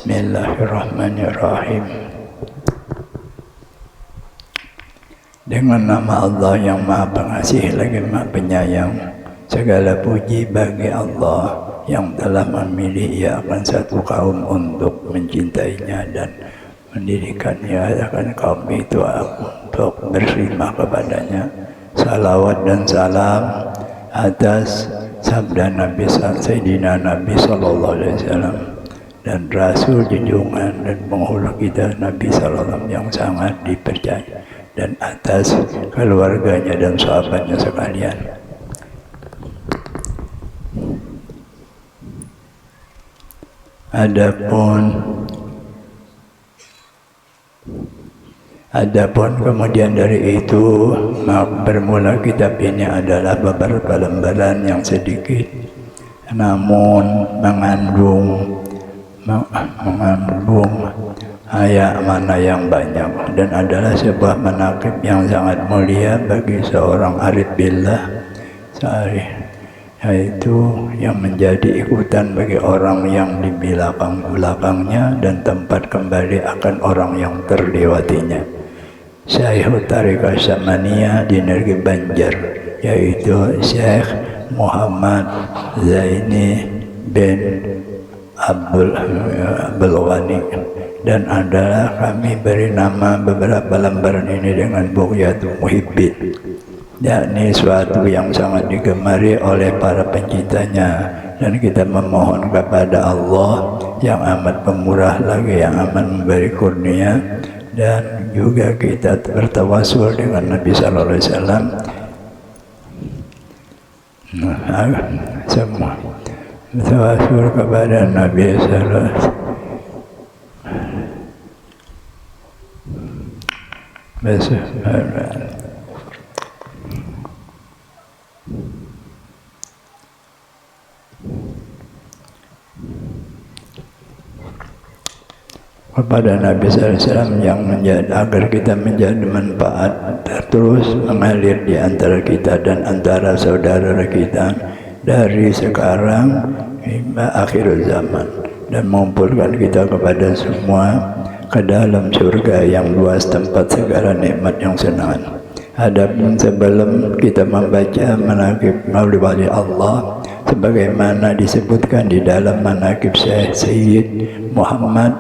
Bismillahirrahmanirrahim. Dengan nama Allah yang Maha Pengasih lagi Maha Penyayang, segala puji bagi Allah yang telah memilih ia akan satu kaum untuk mencintainya dan mendirikannya, akan kaum itu untuk berkhidmat kepadanya. Salawat dan salam atas sabda Nabi Sayyidina Nabi Sallallahu Alaihi Wasallam dan Rasul junjungan dan penghulu kita Nabi Sallallahu Alaihi Wasallam yang sangat dipercaya, dan atas keluarganya dan sahabatnya sekalian. Adapun kemudian dari itu bermula kitab ini adalah beberapa lembaran yang sedikit namun mengandung ayat mana yang banyak, dan adalah sebuah manaqib yang sangat mulia bagi seorang arif billah, yaitu yang menjadi ikutan bagi orang yang di belakangnya dan tempat kembali akan orang yang terlewatinya. Syaikhut Tariqah Samaniyah di negeri Banjar, yaitu Syekh Muhammad Zaini bin Abdul Ghani, dan adalah kami beri nama beberapa lembaran ini dengan Bughyatul Muhibbin, yakni suatu yang sangat digemari oleh para pencintanya, dan kita memohon kepada Allah yang amat pemurah lagi, yang amat memberi kurnia, dan juga kita bertawasul dengan Nabi Sallallahu Alaihi Wasallam. Semua bertawasul kepada Nabi Sallallahu Alaihi Wasallam. Kepada Nabi SAW yang agar kita menjadi manfaat terus mengalir di antara kita dan antara saudara kita dari sekarang hingga akhir zaman, dan mengumpulkan kita kepada semua ke dalam surga yang luas tempat segala nikmat yang senang. Adapun sebelum kita membaca manaqib wali Allah sebagaimana disebutkan di dalam manaqib Syekh Sayyid Muhammad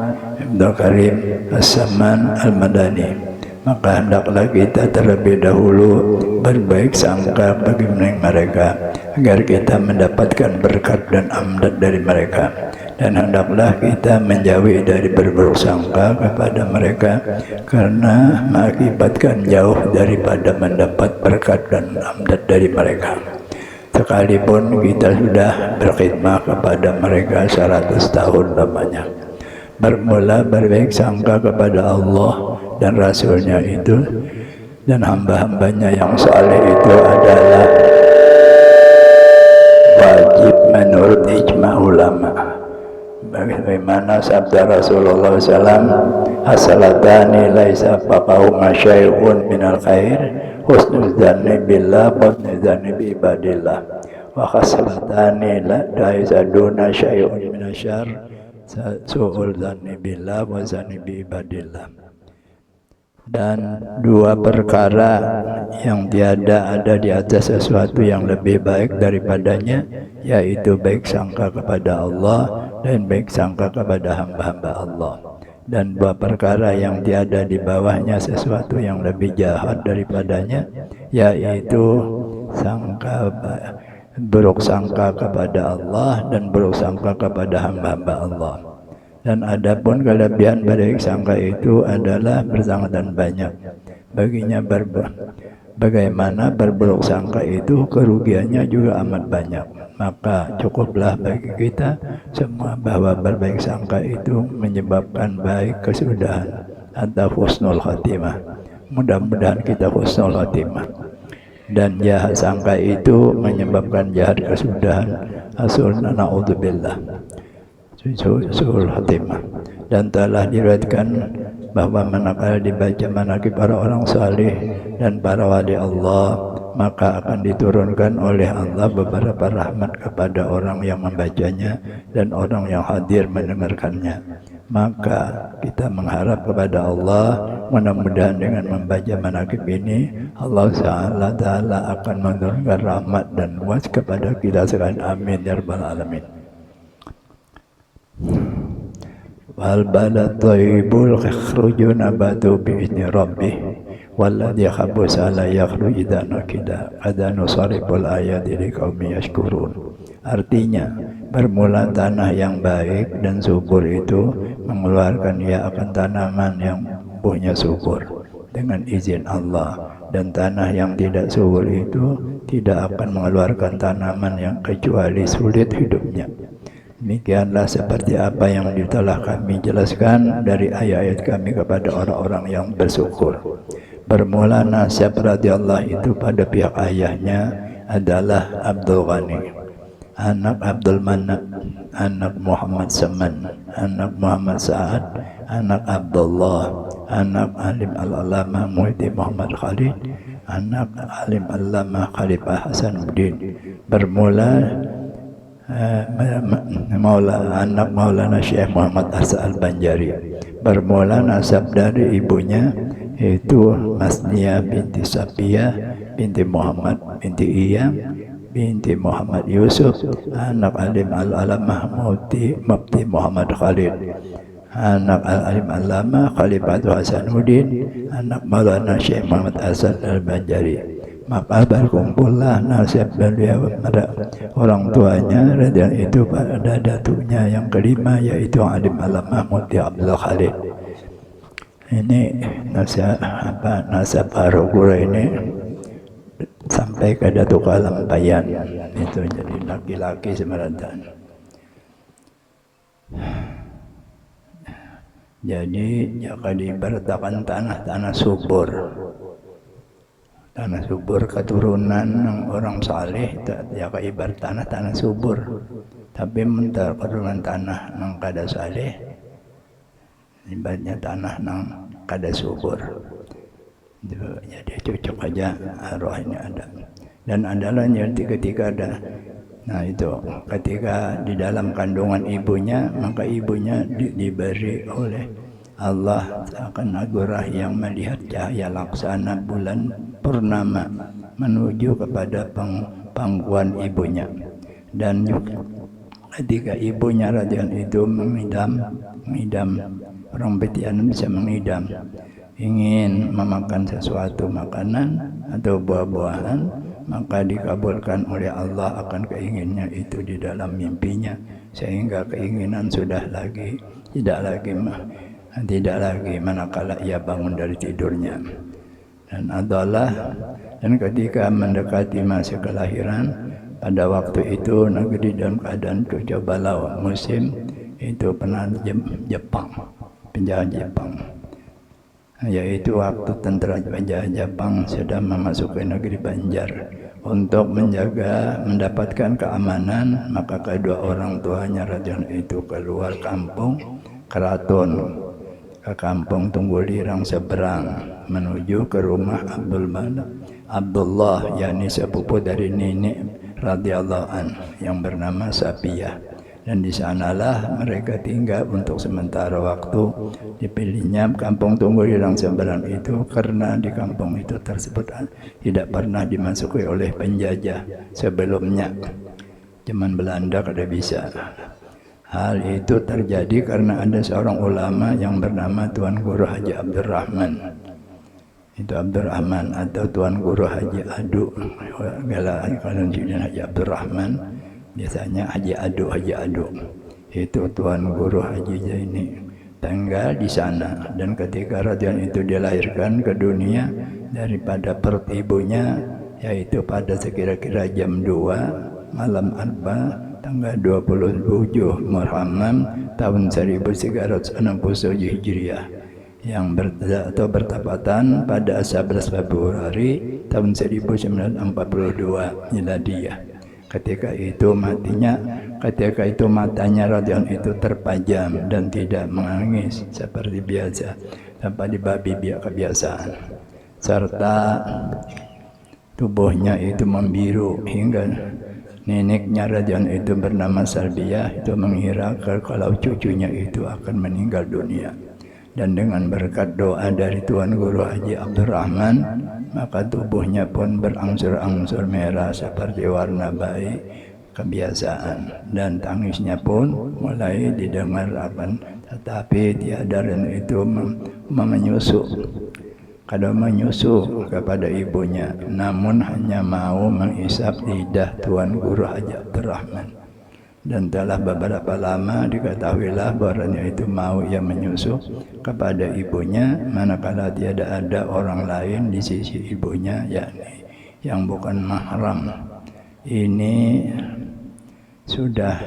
Abdul Karim As-Saman Al-Madani, maka hendaklah kita terlebih dahulu berbaik sangka bagi mereka agar kita mendapatkan berkat dan amdad dari mereka, dan hendaklah kita menjauhi dari berburuk sangka kepada mereka karena mengakibatkan jauh daripada mendapat berkat dan amdad dari mereka. Sekalipun kita sudah berkhidmat kepada mereka 100 tahun lamanya. Bermula berbaik sangka kepada Allah dan Rasulnya itu dan hamba-hambanya yang saleh itu adalah wajib menurut ijma' ulama. Bagaimana sabda Rasulullah SAW, as-salatani laisa faqahuma syai'un minal khair husnul dzanni billah wa husnul dzanni bi ibadillah, wa khaslatani la ta'izaduna syai'un minasyarr su'ul dzanni billah wa dzanni bi ibadillah. Dan dua perkara yang tiada ada di atas sesuatu yang lebih baik daripadanya, yaitu baik sangka kepada Allah dan baik sangka kepada hamba-hamba Allah. Dan dua perkara yang tiada di bawahnya sesuatu yang lebih jahat daripadanya, yaitu buruk sangka kepada Allah dan buruk sangka kepada hamba-hamba Allah. Dan adapun kelebihan baik sangka itu adalah bersangat dan banyak baginya. Bagaimana berburuk sangka itu kerugiannya juga amat banyak, maka cukuplah bagi kita semua bahwa berbaik sangka itu menyebabkan baik kesudahan atau husnul khatimah. Mudah-mudahan kita husnul khatimah. Dan jahat sangka itu menyebabkan jahat kesudahan, asulna na'udzubillah, su'ul khatimah. Dan telah diriwayatkan bahwa manakala dibaca manaqib para orang salih dan para wali Allah, maka akan diturunkan oleh Allah beberapa rahmat kepada orang yang membacanya dan orang yang hadir mendengarkannya. Maka kita mengharap kepada Allah, mudah-mudahan dengan membaca manaqib ini Allah Ta'ala akan menurunkan rahmat dan luas kepada kita sekalian. Amin ya rabbal alamin. Wal balad thayyibul yakhruju nabatu bi idzni rabbih walladzi khabasa la yakhruju idza nakida adanu sariful ayati liqaumin yashkurun. Artinya, bermula tanah yang baik dan subur itu mengeluarkan ia akan tanaman yang punya subur dengan izin Allah, dan tanah yang tidak subur itu tidak akan mengeluarkan tanaman yang kecuali sulit hidupnya. Demikianlah seperti apa yang telah kami jelaskan dari ayat-ayat kami kepada orang-orang yang bersyukur. Bermula nasab radhiyallahu itu pada pihak ayahnya adalah Abdul Ghani, anak Abdul Manap, anak Muhammad Saman, anak Muhammad Sa'ad, anak Abdullah, anak Alim Al-Alama Muhyiddin Muhammad Khalid, anak Alim Al-Alama Khalifah Hasanuddin. Bermula anak Maulana Syekh Muhammad Asa Al-Banjari. Bermula nasab dari ibunya yaitu Masnia binti Safiyah binti Muhammad binti Iyam binti Muhammad Yusuf, anak Alim Al-Alama Mufti Muhammad Khalid, anak Alim Al-Alama Khalifah Hasanuddin, anak Maulana Syekh Muhammad Asa Al-Banjari. Maka berkumpullah nasab beliau pada orang tuanya, dan itu pada datuknya yang kelima yaitu Alim Al-Alama Mufti Abdul Khalid. Ini nasab Harukura ini sampai ke Datuk Kalampayan, itu jadi laki-laki semeratan. Jadi jika diberitakan tanah subur, tanah subur keturunan orang saleh, jika ibarat tanah subur, tapi mentar keturunan tanah nang kada saleh, ibaratnya tanah nang kada subur. Jadi cocok aja arwah ini ada. Dan adalah ketika ada, nah itu ketika di dalam kandungan ibunya, maka ibunya diberi oleh Allah akan agurah yang melihat cahaya laksana bulan purnama menuju kepada pangkuan ibunya. Dan ketika ibunya radhiyallahu itu mengidam, orang Betian bisa mengidam, ingin memakan sesuatu makanan atau buah-buahan, maka dikabulkan oleh Allah akan keinginannya itu di dalam mimpinya, sehingga keinginan sudah tidak lagi manakala ia bangun dari tidurnya. Dan ketika mendekati masa kelahiran, pada waktu itu negeri dalam keadaan kecobaan musim itu pernah Jepang, penjahat Jepang, yaitu waktu tentara penjajah Jepang sedang memasuki negeri Banjar untuk mendapatkan keamanan. Maka kedua orang tuanya radhiyallahu itu keluar kampung keraton ke kampung Tunggulirang seberang menuju ke rumah Abdullah, yakni sepupu dari nenek radhiyallahu an yang bernama Safiyah. Dan di sanalah mereka tinggal untuk sementara waktu. Dipilihnya kampung Tunggulirang seberang itu karena di kampung itu tersebut tidak pernah dimasuki oleh penjajah sebelumnya. Zaman Belanda kada bisa. Hal itu terjadi karena ada seorang ulama yang bernama Tuan Guru Haji Abdurrahman. Itu Abdurrahman atau Tuan Guru Haji Adu. Kalau Haji Abdurrahman biasanya Haji Adu. Itu Tuan Guru Haji Zaini tinggal di sana. Dan ketika radhiyallahu itu dilahirkan ke dunia daripada perut ibunya, yaitu pada sekira-kira jam 2 malam Arba tanggal 27 Muharram tahun 1367 Hijriah yang bertepatan pada 11 Februari tahun 1942 Miladiyah. Ketika itu matanya radhiyallahu itu terpajam dan tidak menangis seperti biasa, tanpa dibabi biak kebiasaan, serta tubuhnya itu membiru hingga neneknya Rajan itu bernama Salbiyah itu mengira kalau cucunya itu akan meninggal dunia. Dan dengan berkat doa dari Tuan Guru Haji Abdurrahman, maka tubuhnya pun berangsur-angsur merah seperti warna bayi kebiasaan, dan tangisnya pun mulai didengar akan, tetapi tiada dan itu menyusu. Kalau menyusu kepada ibunya, namun hanya mau mengisap lidah Tuan Guru Haji Abdurrahman. Dan telah beberapa lama diketahuilah bahwanya itu mau ia menyusu kepada ibunya, manakala tiada ada orang lain di sisi ibunya, yakni yang bukan mahram. Ini sudah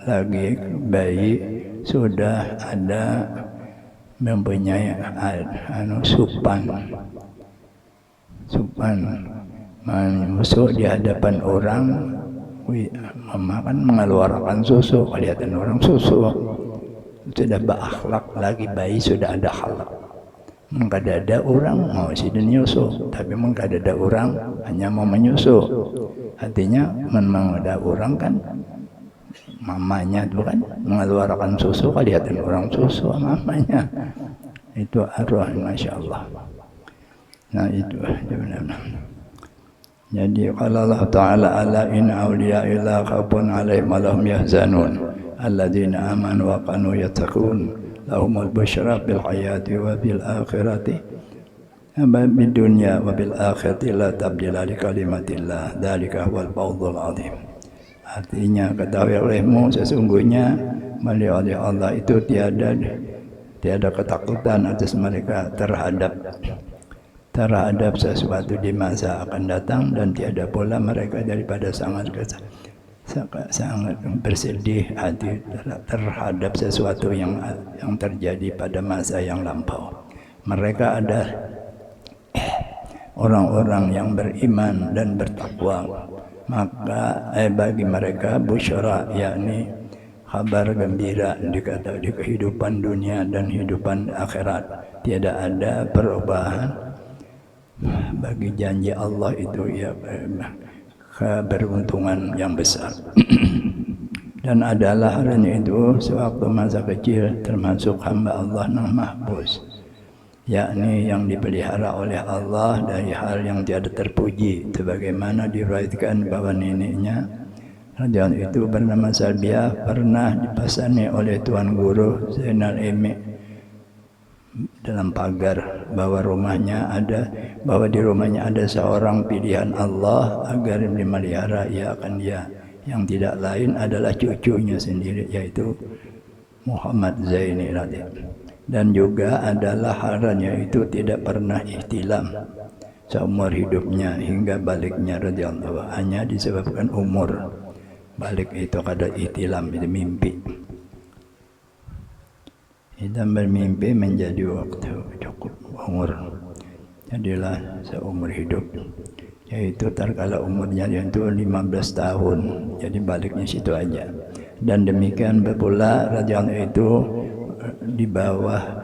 lagi bayi, sudah ada mempunyai supan menyusu di hadapan orang, memakan mengeluarkan susu, kelihatan orang susu, sudah berakhlak lagi, bayi sudah ada akhlak. Mengkada ada orang mau sini nyusu, tapi mengkada ada orang hanya mau menyusu. Artinya memang ada orang kan mamanya itu kan mengeluarkan susu, kelihatan orang susu mamanya. Itu arwah, masya Allah. Nah itu benar-benar. Jadi kalau Allah Ta'ala ala in awliya illa khabun alaihim walahum yahzanun alladzina amanu wa kanu yattaqun lahumul busyra bil hayati wa bil akhirati bid dunya wa bil akhirati la tabdila li kalimatillah dzalika huwal fawzul azim. Artinya ketahui olehmu sesungguhnya oleh Allah itu tiada ketakutan atas mereka terhadap sesuatu di masa akan datang, dan tiada pula mereka daripada sangat bersedih hati terhadap sesuatu yang terjadi pada masa yang lampau. Mereka ada orang-orang yang beriman dan bertakwa, maka bagi mereka busyara, yakni kabar gembira di kehidupan dunia dan kehidupan akhirat. Tiada ada perubahan bagi janji Allah itu, ya keberuntungan yang besar. Dan adalah hanya itu sewaktu masa kecil termasuk hamba Allah yang mahfuz, yakni yang dipelihara oleh Allah dari hal yang tiada terpuji, sebagaimana diriwayatkan bahwa neneknya Rajan itu bernama Salbiyah pernah dipasani oleh Tuan Guru Zainal Emi dalam pagar bahwa di rumahnya ada seorang pilihan Allah agar dimelihara dia, yang tidak lain adalah cucunya sendiri, yaitu Muhammad Zaini radhiyallahu. Dan juga adalah harannya itu tidak pernah ihtilam seumur hidupnya hingga baliknya radhiyallahu, hanya disebabkan umur. Balik itu kada ihtilam, itu mimpi. Kita bermimpi menjadi waktu cukup umur, jadilah seumur hidup, yaitu terkala umurnya itu 15 tahun, jadi baliknya situ aja. Dan demikian pula Rajan itu dibawa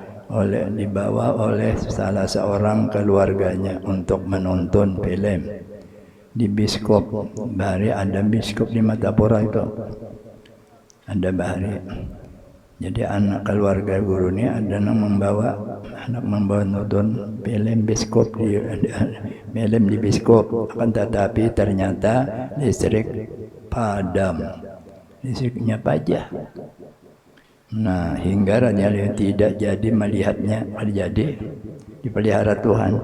oleh salah seorang keluarganya untuk menonton film di biskop. Bahari ada biskop di Matapura itu, ada bahari. Jadi anak keluarga guru ini ada yang membawa nonton film biskop di biskop, akan tetapi ternyata listrik padam, listriknya pajah. Nah hingga Raja tidak jadi melihatnya, jadi dipelihara Tuhan.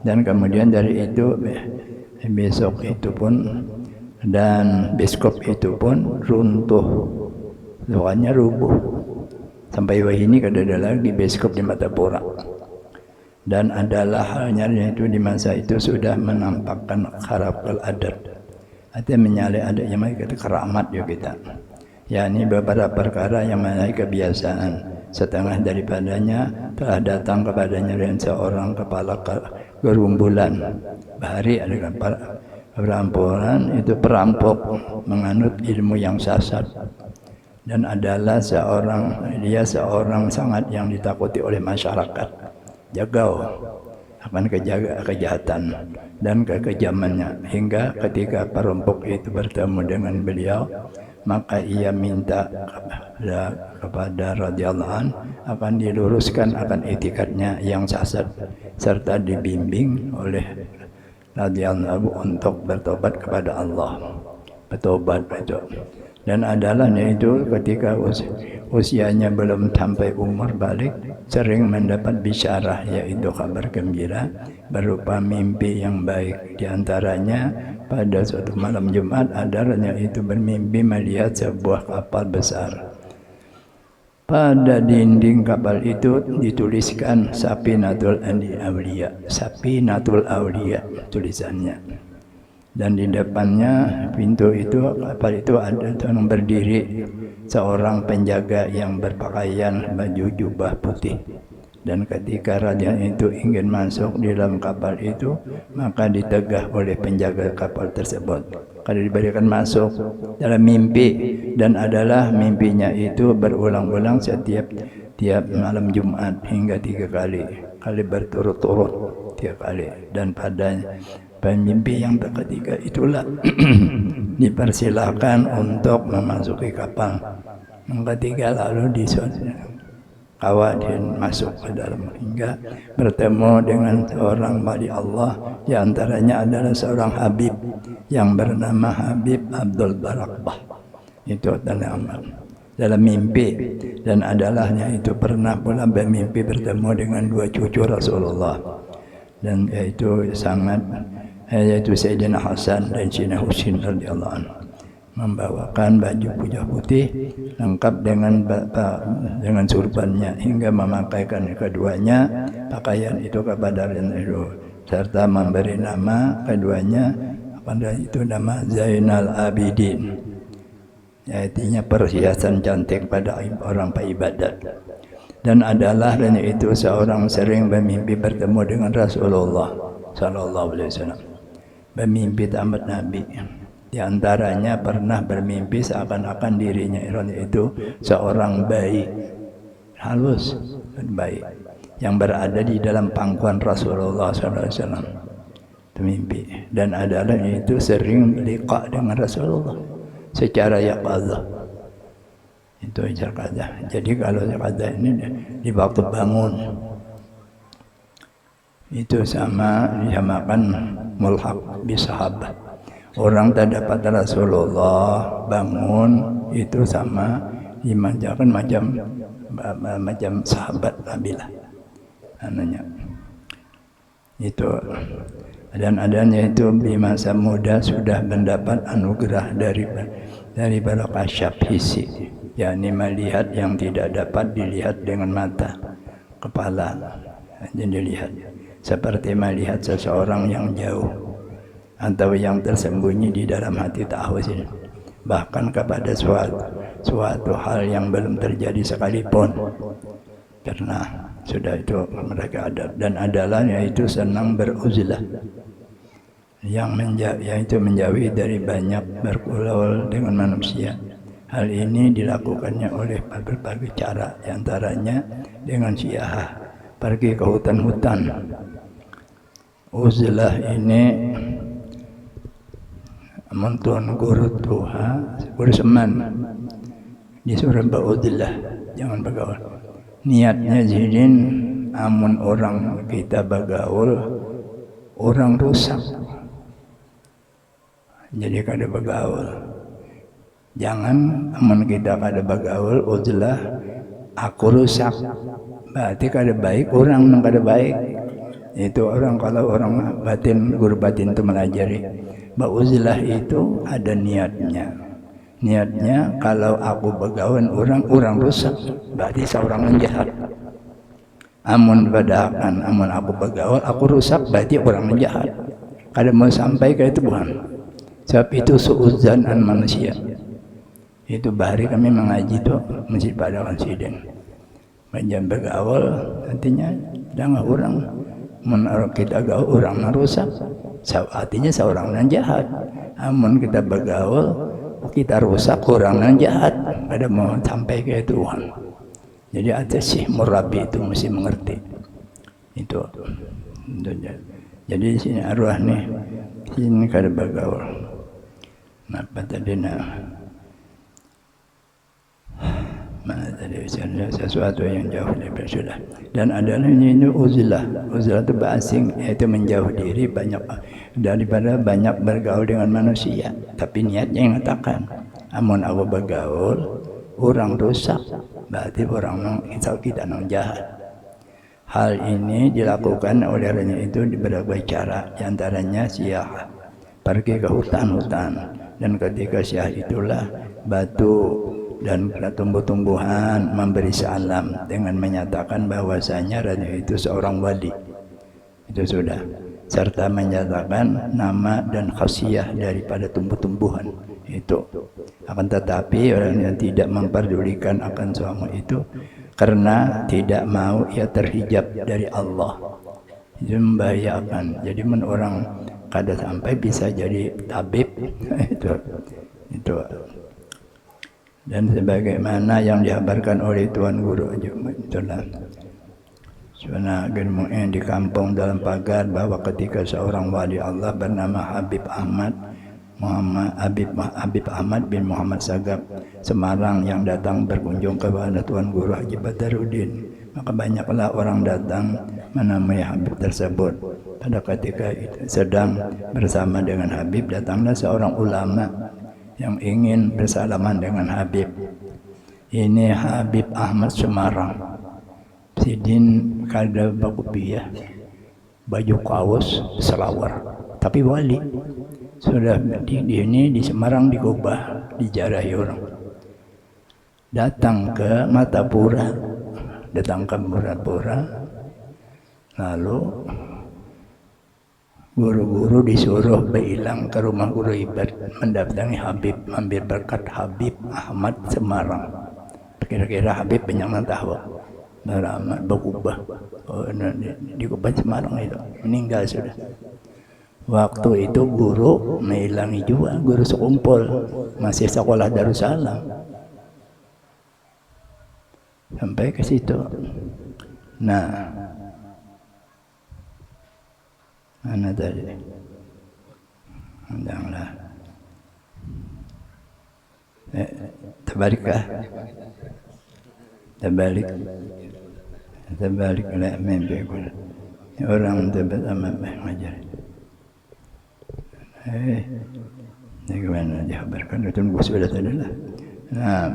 Dan kemudian dari itu besok itu pun dan biskop itu pun runtuh, soalnya rubuh. Sampai wahini kada ada lagi biskop di Matapura. Dan adalah halnya itu di masa itu sudah menampakkan kharafal adat, artinya menyalih adanya mereka keramat ya kita, yakni beberapa perkara yang menyalahi kebiasaan. Setengah daripadanya telah datang kepadanya dari seorang kepala gerumbulan. Bahari ada perampokan, itu perampok menganut ilmu yang sesat. Dan adalah seorang sangat yang ditakuti oleh masyarakat. Jagau. akan kejahatan dan kekejamannya, hingga ketika perampok itu bertemu dengan beliau, maka ia minta kepada radhiyallahu an akan diluruskan akan etikatnya yang sesat, serta dibimbing oleh radhiyallahu untuk bertobat kepada Allah. Bertobat itu. Dan adalah yaitu ketika usianya belum sampai umur balik, sering mendapat bisyarah, yaitu kabar gembira berupa mimpi yang baik. Di antaranya pada suatu malam Jumat adanya itu bermimpi melihat sebuah kapal besar. Pada dinding kapal itu dituliskan Safinatul Auliya, Safinatul Auliya tulisannya. Dan di depannya pintu itu, kapal itu ada yang berdiri seorang penjaga yang berpakaian baju jubah putih. Dan ketika raja itu ingin masuk di dalam kapal itu, maka ditegah oleh penjaga kapal tersebut. Kalau diberikan masuk dalam mimpi, dan adalah mimpinya itu berulang-ulang setiap malam Jumat hingga 3 kali berturut-turut 3 kali. Dan pada pemimpi yang ketiga itulah dipersilakan untuk memasuki kapal. Yang ketiga lalu dikawal masuk ke dalam hingga bertemu dengan seorang wali Allah. Di antaranya adalah seorang Habib yang bernama Habib Abdul Barakbah. Itu dalam mimpi, dan adalahnya itu pernah pula bermimpi bertemu dengan 2 cucu Rasulullah, dan yaitu yaitu Sayyidina Hasan dan Sayyidina Husain radhiyallahu anhu, membawakan baju putih lengkap dengan surbannya, hingga memakaikan keduanya pakaian itu kepada Rasul, serta memberi nama keduanya pada itu nama Zainal Abidin, artinya perhiasan cantik pada orang beribadat. Dan adalah itu seorang sering bermimpi bertemu dengan Rasulullah sallallahu alaihi wasallam, bermimpi tamat Nabi. Di antaranya pernah bermimpi seakan-akan dirinya itu seorang bayi halus dan bayi yang berada di dalam pangkuan Rasulullah SAW. Itu mimpi. Dan adalah itu sering liqa dengan Rasulullah secara yaqadzah. Itu yaqadzah. Jadi kalau yaqadzah ini di waktu bangun, itu sama disamakan mulhaq bisahabat. Orang tak dapat Rasulullah bangun itu sama dimanjakan macam sahabat Nabi lah ananya. Itu dan adanya itu di masa muda sudah mendapat anugerah dari barakah syafhisi, yakni melihat yang tidak dapat dilihat dengan mata kepala, jadi dilihat seperti melihat seseorang yang jauh atau yang tersembunyi di dalam hati ta'awuzin, bahkan kepada suatu hal yang belum terjadi sekalipun, karena sudah itu mereka ada. Dan adalah yaitu senang beruzlah, yang menjauhi dari banyak bergaul dengan manusia. Hal ini dilakukannya oleh berbagai cara, diantaranya dengan siyahah, pergi ke hutan-hutan. Uzlah ini Amantuan guru Tuhan, guru seman disuruh beruzlah, jangan bergaul. Niatnya jidin amun orang kita bergaul, orang rusak. Jadi kada bergaul. Jangan amun kita kada bergaul, uzlah aku rusak. Berarti kada baik, orang yang kada baik. Itu orang, kalau orang batin, guru batin itu melajari. Uzlah itu ada niatnya. Niatnya kalau aku bergaul orang rusak, berarti seorang yang jahat. Amun badakan, amun aku bergaul aku rusak, berarti orang yang jahat. Kada mau sampai ke itu bukan. Sebab itu suudzan manusia. Itu bahari kami mengaji itu Masjid Padawan Sidin. Macam bergaul artinya jangan orang menurut kita gaul orang merusak. Artinya seorang yang jahat. Amun kita bergaul kita rusak orang yang jahat, ada mau sampai ke Tuhan. Jadi ada sih murabi itu mesti mengerti itu. Jadi di sini arwah nih, sini kada bergaul. Apa tadi mana tadi sesuatu yang jauh dari sudah. Dan adalah ini uzlah. Uzlah itu asing, yaitu menjauh diri daripada banyak bergaul dengan manusia. Tapi niatnya yang mengatakan, amun aku bergaul, orang rusak, berarti orang kita nang jahat. Hal ini dilakukan oleh orangnya itu di berbagai cara, diantaranya siyah, pergi ke hutan-hutan, dan ketika siyah itulah batu dan tumbuh-tumbuhan memberi salam dengan menyatakan bahwasanya raja itu seorang wali. Itu sudah. Serta menyatakan nama dan khasiat daripada tumbuh-tumbuhan itu. Akan tetapi orang yang tidak memperdulikan akan semua itu karena tidak mau ia terhijab dari Allah. Itu membahayakan. Jadi orang kada sampai bisa jadi tabib itu. Dan sebagaimana yang dihabarkan oleh Tuan Guru itulah Suana Genmu'in di kampung dalam pagar bahwa ketika seorang wali Allah bernama Habib Ahmad bin Muhammad Sagaf Semarang yang datang berkunjung kepada Tuan Guru Haji Badaruddin, maka banyaklah orang datang menemui Habib tersebut. Pada ketika itu sedang bersama dengan Habib, datanglah seorang ulama yang ingin bersalaman dengan Habib. Ini Habib Ahmad Semarang. Sidin kada bakupiah, baju kaos selawar, tapi wali. Sudah di Semarang digubah, dijarahi orang. Datang ke Matapura, lalu guru-guru disuruh berhilang ke rumah guru Ibad mendatangi Habib, ambil berkat Habib Ahmad Semarang. Kira-kira Habib banyak tahu. Beramat berubah. Digubah Semarang itu meninggal sudah. Waktu itu guru menghilangi juga, guru sekumpul masih sekolah Darussalam. Sampai ke situ. Nah, mana tadi? Hendaklah. Tabarikkah? Terbalik oleh mimpi orang tebat amat mengajar. Bagaimana dihabarkan itu sudah tadi lah. Nah,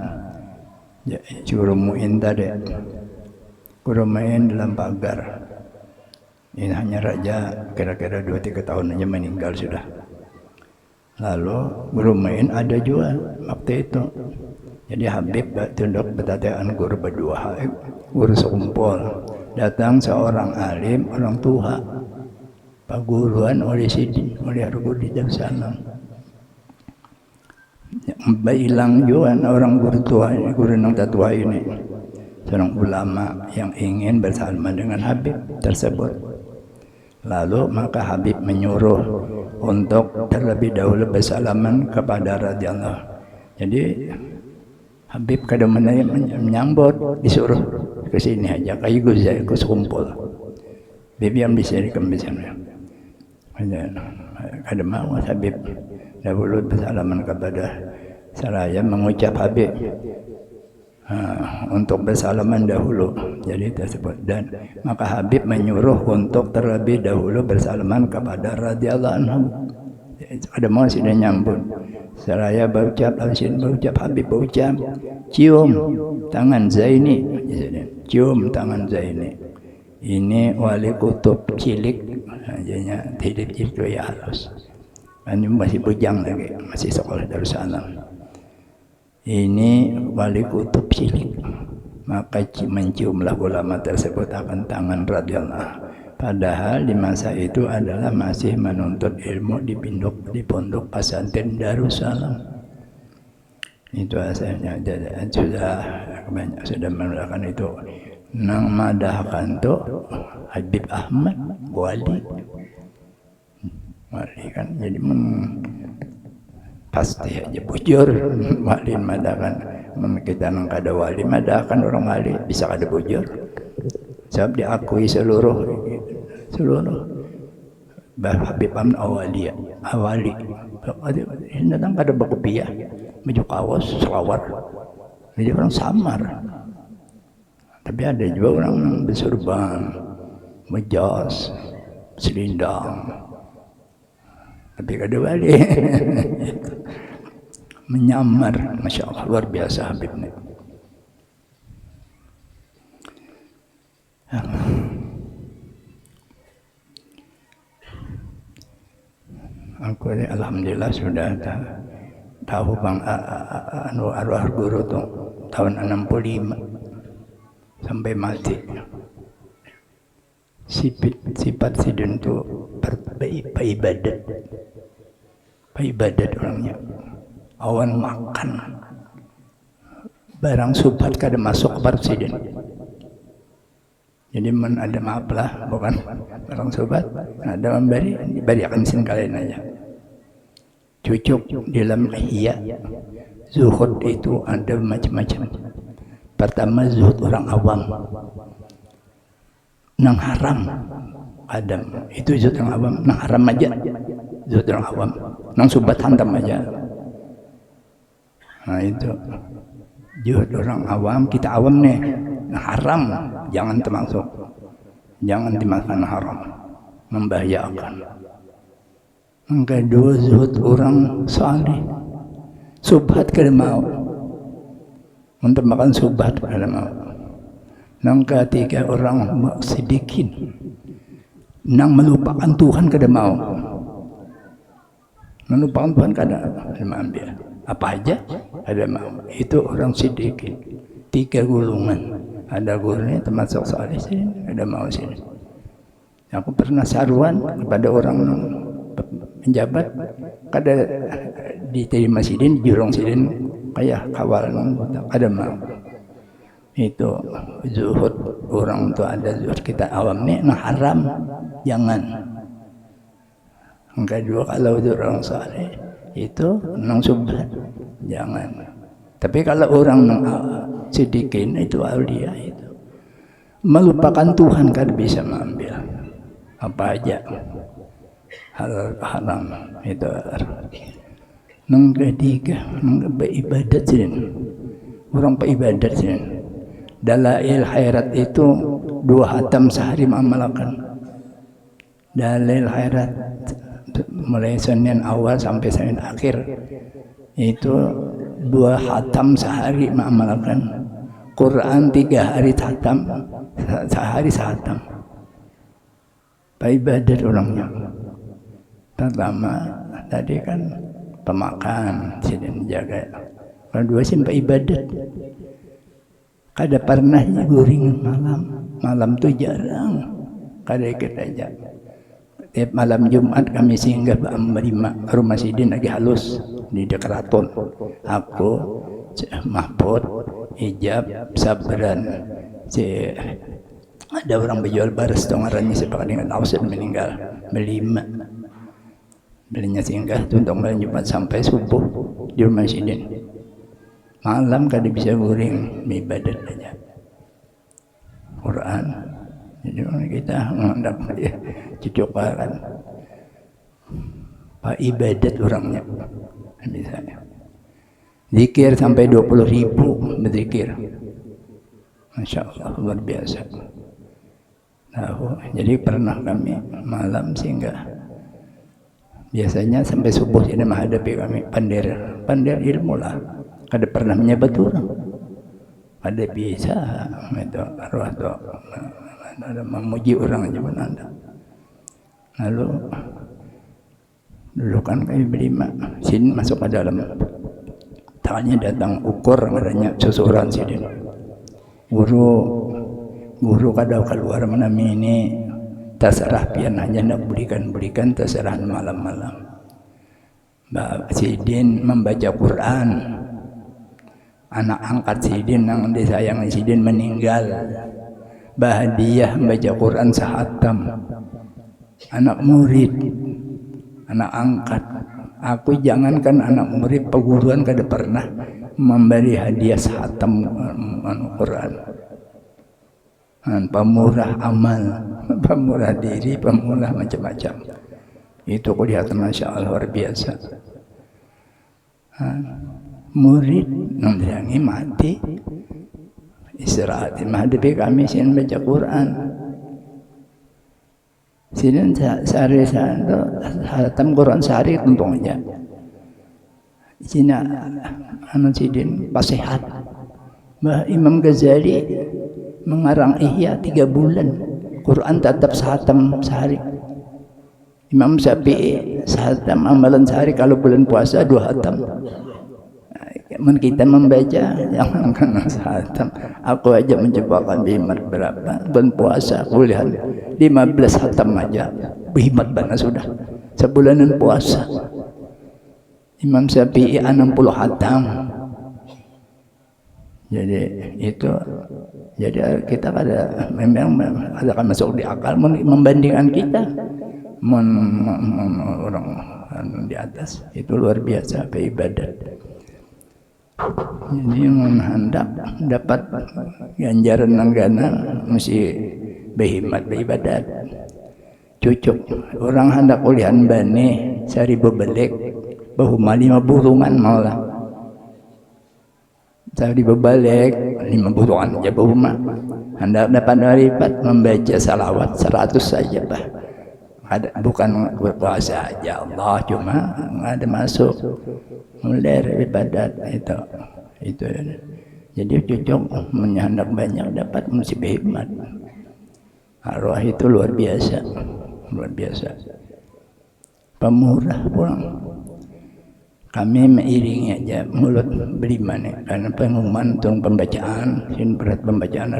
Guru Mu'in tadi, Guru Mu'in dalam pagar. Ini hanya raja kira-kira 2-3 tahun aja meninggal sudah. Lalu Guru Mu'in ada juga waktu itu. Jadi Habib tunduk bertataan guru berdua, guru sekumpul. Datang seorang alim, orang tua, paguruan oleh Sidin, oleh Argo di Darussalam. Hilang juga orang guru tua ini, guru yang tua ini, seorang ulama yang ingin bersalaman dengan Habib tersebut. Lalu maka Habib menyuruh untuk terlebih dahulu bersalaman kepada radhiyallahu. Jadi Habib kadang menyambut, disuruh ke sini aja, kayu guzai, ke sekumpul. Bibi yang bisa dikembalikan. Kadang mau Habib dahulu bersalaman kepada seraya mengucap Habib untuk bersalaman dahulu. Jadi tersebut dan maka Habib menyuruh untuk terlebih dahulu bersalaman kepada radhiyallahu anhu. Ada mau sudah nyambut. Seraya berucap, Habib berucap, cium tangan Zaini, cium tangan Zaini. Ini wali kutub cilik, hanya tidak itu ya halus. Ini masih bujang lagi, masih sekolah Darussalam. Ini wali kutub cilik, maka menciumlah ulama tersebut akan tangan radhiyallahu. Padahal di masa itu adalah masih menuntut ilmu di pondok pesantren Darussalam. Itu asalnya sudah melakukan itu. Nang madahkan tu Habib Ahmad wali kan, jadi pasti aja bujur wali madahkan. Kita nang kada wali madahkan orang wali bisa kada bujur. Sebab diakui seluruh seluruh Habib Amin awali datang pada berkopiah baju kaos selawar, jadi orang samar. Tapi ada juga orang yang bersurban, mejas, selindang, tapi kada balik. Menyamar, Masya Allah, luar biasa Habib ini. Aku ini alhamdulillah sudah tahu bang arwah guru tuh tahun 65 sampai mati. Sifat sidin itu ibadat orangnya. Awan makan barang subhat kada masuk ke sidin. Jadi ada maaf lah, bukan barang sobat, ada memberi akan sin kalian aja. Cucuk di dalam ihya zuhud itu ada macam-macam. Pertama zuhud orang awam, nang haram adam itu zuhud orang awam, nang haram aja zuhud orang awam, nang sobat hantam aja. Nah itu zuhud orang awam, kita awam nih, haram jangan termasuk, jangan dimakan haram, membahayakan. Yang kedua zuhud orang saleh, subhat kada mau, untuk makan subhat kada mau. Yang ketiga orang sidikin, nang melupakan Tuhan kada mau, melupakan Tuhan kada ambil apa aja kada mau. Itu orang sidikin. 3 golongan. Ada gurunya termasuk saleh sini, ada mau sini. Aku pernah saruan kepada orang penjabat, kada diterima sidin, jurong sidin, kayak kawalan, ada mau. Itu zuhud orang itu ada zuhud kita awam nih, nah haram jangan. Yang kedua kalau orang saleh itu nang subhat jangan. Tapi kalau orang sidikin itu aulia itu melupakan Tuhan kan bisa mengambil apa aja halal haram itu. Yang ketiga beribadat sih, orang beribadat sih. Dalail khairat itu 2 hatam sehari mengamalkan. Dalail khairat mulai Senin awal sampai Senin akhir itu 2 hatam sehari mengamalkan. Quran 3 hari hatam, sehari sehatam. Ibadat orangnya. Pertama tadi kan pemakan, sidin jaga. Kedua simpan ibadat. Kada pernah guring malam tuh jarang. Kada ikut aja. Tiap malam Jumat kami singgah rumah sidin lagi halus di Keraton. Aku, Mahfud, Ijab, Sabran, ada orang berjual baras tongarannya sepakat dengan Ausid meninggal, berlima. Belinya singgah tuh untuk malam Jumat sampai subuh di rumah sidin. Malam kada bisa guring, ibadat aja. Quran. Jadi kita menganggap dia cucukan. Pak ibadat orangnya. Misalnya. Zikir sampai 20.000 berzikir. Masya Allah, luar biasa. Nah, jadi pernah kami malam singgah. Biasanya sampai subuh ini menghadapi kami pandai ilmu lah. Kada pernah menyebut orang. Ada bisa itu arwah tu ada memuji orang aja pun ada. Lalu dulu kan kami berlima, sini masuk ke dalam. Tanya datang ukur adanya susuran sini. Guru kada keluar mana ini terserah pian hanya nak berikan terserah malam-malam. Mbak Sidin membaca Quran. Anak angkat sidin yang disayang sidin meninggal, bahadiah membaca Quran sehatam. Anak murid, anak angkat. Aku jangankan anak murid perguruan kada pernah memberi hadiah sehatam Quran. pemurah amal, pemurah diri, pemurah macam-macam. Itu kelihatan Masya Allah luar biasa. Murid nunggangi mati istirahat menghadapi kami sini baca Quran. Sini sehari hatam Quran sehari untungnya. Sini sidin pasihat. Imam Ghazali mengarang Ihya 3 bulan. Quran tetap sehatam sehari. Imam Syafi'i sehatam amalan sehari, kalau bulan puasa 2 hatam. Kita membaca jangan kena sehatam. Aku aja mencobakan bihimat berapa bulan puasa, kuliah 15 hatam aja. Bihimat banget sudah sebulanan puasa. Imam Syafi'i 60 hatam. Jadi itu, jadi kita ada memang akan masuk di akal membandingkan kita orang di atas itu luar biasa keibadat. Jadi yang hendak dapat ganjaran nanggana mesti berhikmat beribadat. Cucuk orang hendak kuliahan bani sari bebelek bahuma 5 burungan malah. Sari bebalik 5 burungan aja bahuma. Hendak dapat daripat membaca salawat 100 saja bah. Ada, bukan berpuasa aja Allah, cuma ada masuk mulai ibadat itu. Jadi cucuk menyandak banyak dapat mesti berhikmat. Arwah itu luar biasa, pemurah pulang. Kami mengiringi aja mulut beriman karena pengumuman tentang pembacaan, berat pembacaan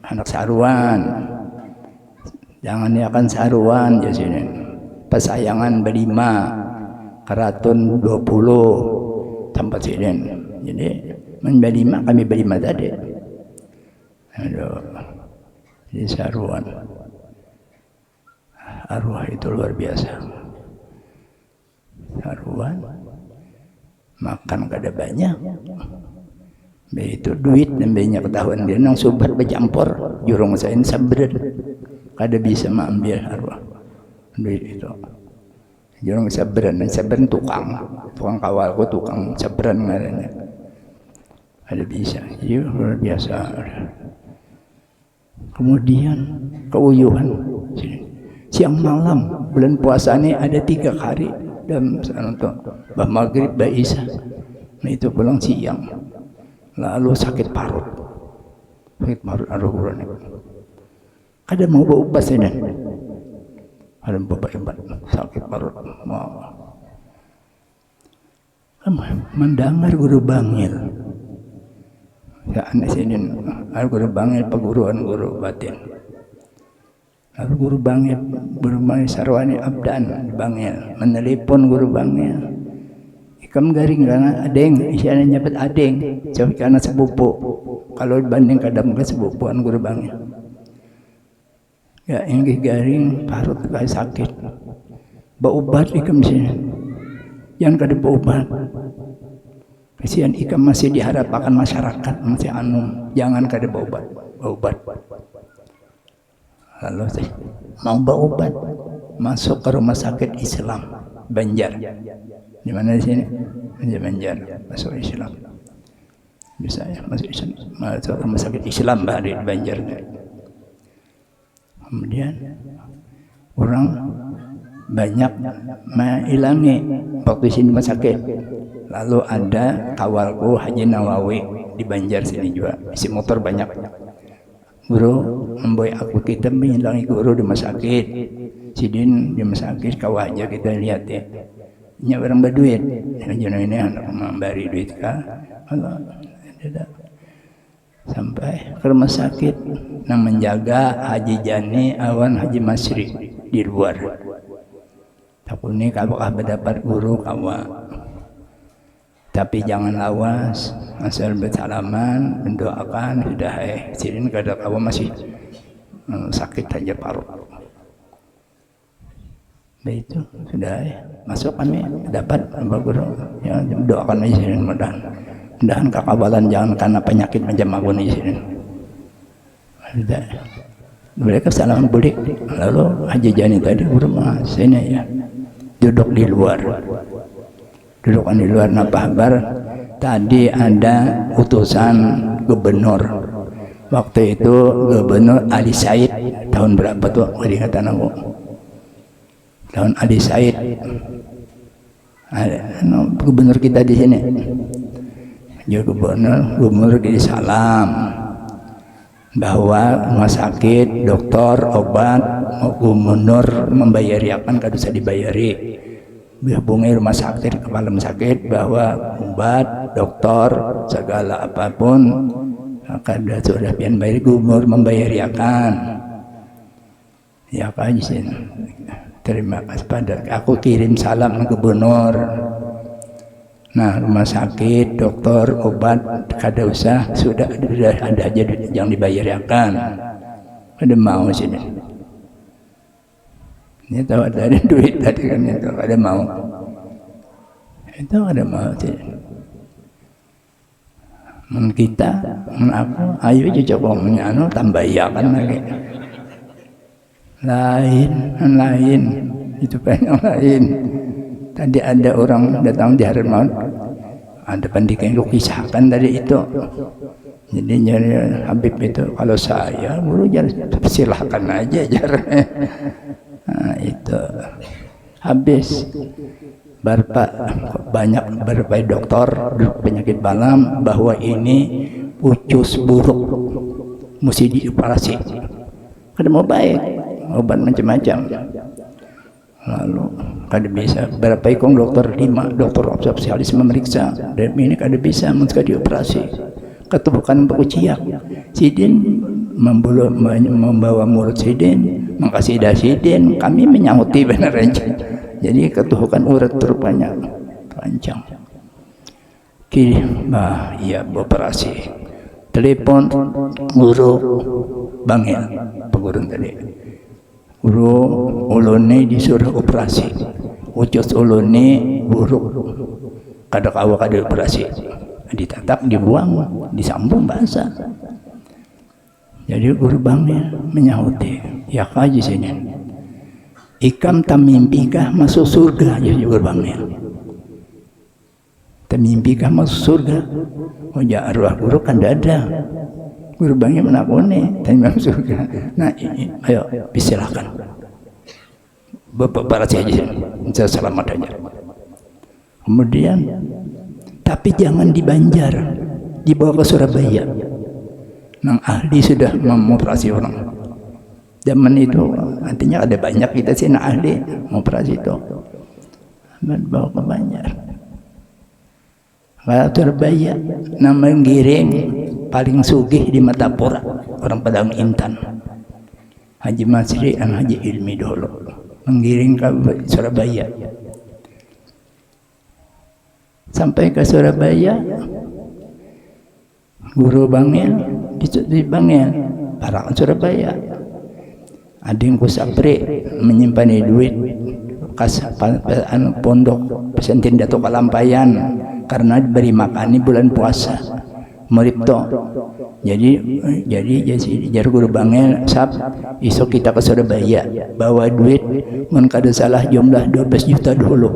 anak saruan. Jangan akan saruan ya sini. Pesayangan berlima, karatun 20 tempat sini. Jadi berlima kami berlima tadi. Aduh, jadi saruan. Arwah itu luar biasa. Saruan, makan kada banyak. Itu duit dan banyak ketahuan dia nang subat bercampur jurung saya sabret. Kada bisa mengambil arwah duit itu. Jurung sabren tukang kawalku, tukang sabren ngarannya. Ada bisa, jadi luar biasa. Kemudian keuyuhan siang malam bulan puasa ini ada 3 hari dan untuk maghrib bah isya. Nah itu pulang siang. Lalu sakit parut arwah ada mau berobat sini, ada berobat sakit parut. Mendengar guru bangil, ya anak sini, guru bangil perguruan guru batin. Lalu guru bangil Sarwani Abdan bangil, menelepon guru bangil. Ikam garing karena adeng, isiannya nyebut adeng, jauh karena sepupu. Kalau dibanding kadang ke sepupuan guru bangil. Ya yang garing parut kayak sakit. Berobat ikam sini. Yang kada berobat. Kesian ikam masih diharapkan masyarakat masih jangan kada berobat. Lalu mau berobat masuk ke rumah sakit Islam Banjar. Di mana di sini? Di Banjar masuk Islam. Bisa ya masuk Islam. Masuk rumah sakit Islam di Banjar. Kemudian orang banyak menghilangi waktu sini rumah sakit. Lalu ada kawalku Haji Nawawi di Banjar sini juga. Isi motor banyak. Guru memboy aku, kita menghilangi guru di rumah sakit. Sidin di rumah sakit kau aja kita lihat ya. Ini orang berduit. Jangan ini anak memberi duit kah? Allah tidak. Sampai ke rumah sakit yang menjaga Haji Jani awan Haji Masri di luar. Takut ini apakah mendapat guru kawa. Tapi jangan lawas, asal bersalaman, mendoakan sudah sirin kada kawa masih sakit saja paru. Itu sudah masuk kami dapat guru ya doakan aja sirin mudah. Mudahan kekabalan jangan karena penyakit macam aku nih sini. Mereka salam balik. Lalu Haji Jani tadi rumah sini ya, duduk di luar. Dudukan di luar, napa kabar? Tadi ada utusan gubernur. Waktu itu gubernur Ali Said, tahun berapa tuh? Ingatan aku. Tahun Ali Said. Gubernur kita di sini. Ya gubernur di salam bahwa rumah sakit, dokter, obat, gubernur membayariakan kada usah dibayari. Hubungi rumah sakit, kepala rumah sakit bahwa obat, dokter, segala apapun kada sudah pian bayar, gubernur membayariakan. Ya kan sih. Terima kasih pada aku kirim salam ke gubernur. Nah, rumah sakit, dokter, obat kada usah, sudah ada aja yang dibayarkan. Kada mau sini. Ini tahu ada duit tadi kan itu kada mau. Itu kada mau sih. Men kita, men aku, ayo aja coba menyano tambahiakan lagi. Lain, itu banyak lain. Tadi ada orang datang di hari maut, ada pendidikan kisahkan tadi itu. Jadi nyari Habib itu, kalau saya guru silahkan aja jarnya. Nah, itu habis banyak berbagai dokter penyakit malam bahwa ini ucus buruk mesti dioperasi. Kada mau baik, obat macam-macam. Lalu kada bisa berapa ikong dokter 5 dokter spesialis memeriksa dan ini kada bisa mesti dioperasi. Ketubukan penguciak sidin membawa murid sidin makasih dah sidin kami menyahuti benar aja. Jadi ketubukan urat rupanya panjang. Kini iya operasi. Telepon guru bangil pegurun tadi. Guru ulune disuruh operasi. Ucus ulune buruk. Kada kawa kada operasi. Ditatak, dibuang, disambung bahasa. Jadi guru bangil menyahuti. Ya kaji sini. Ikam tamimpikah masuk surga? Ya guru bangil. Tamimpikah masuk surga? Oh ya arwah guru kan ada. Guru bangil menakuni tamimpikah masuk surga. Nah ayo silakan. Bapak para saja saya selamat aja. Kemudian tapi jangan di Banjar, dibawa ke Surabaya. Nang ahli sudah mengoperasi orang. Zaman itu artinya ada banyak kita sih nang ahli mengoperasi itu. Bawa ke Banjar. Kalau Surabaya, nama Giring paling sugih di Matapura, orang Padang Intan. Haji Masri dan Haji Ilmi dulu menggiring ke Surabaya. Sampai ke Surabaya, guru bangil di bangil para Surabaya. Ada yang kusapri menyimpan duit kas pondok pesantren Datuk Kalampayan karena diberi makan bulan puasa meripto. Jadi jar guru bangil sab isok kita ke Surabaya bawa duit mun kada salah jumlah 12 juta dulu.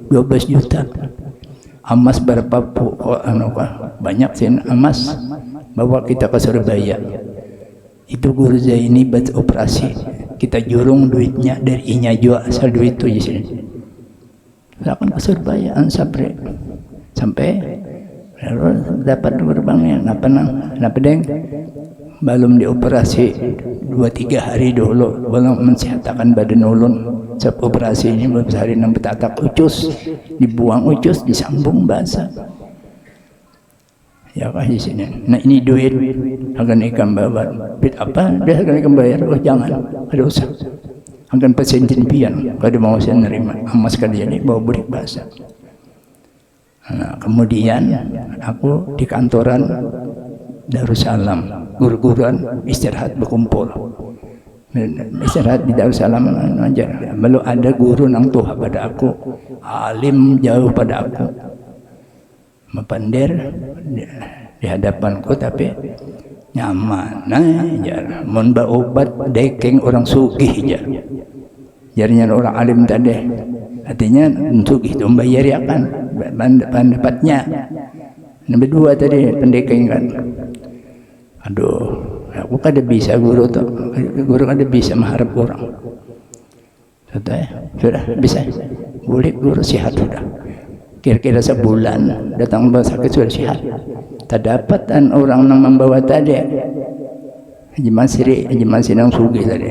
12 juta. Amas berapa banyak sih amas bawa kita ke Surabaya. Itu guru Zaini buat operasi. Kita jurung duitnya dari inya juga asal duit itu di sini. Silakan ke Surabaya ansapre sampai lalu dapat guru bangnya. Napa deng belum dioperasi 2-3 hari dulu belum mensehatkan badan ulun. Sebab operasi ini belum sehari 6 betatak ucus dibuang ucus disambung bahasa ya kasih sini. Nah ini duit akan ikan bawa duit apa dia akan ikan bayar. Oh jangan ada usah akan pesantren pian kalau mau saya nerima amas kalian ini bawa balik bahasa. Nah kemudian aku di kantoran Darussalam guru-guruan istirahat berkumpul. Istirahat di Darussalam aja. Belum ada guru nang tua pada aku, alim jauh pada aku, mepandir di hadapanku tapi nyaman jar mun obat dekeng orang sugih jar jarnya orang alim tadi artinya sugih itu membayari akan pendapatnya. Nomor dua tadi pendekeng kan, aduh aku kada bisa guru kada bisa mengharap orang sudah bisa boleh guru sehat sudah kira-kira sebulan datang sakit sudah sehat. Terdapatan orang yang membawa tadi Haji Masri yang sugih tadi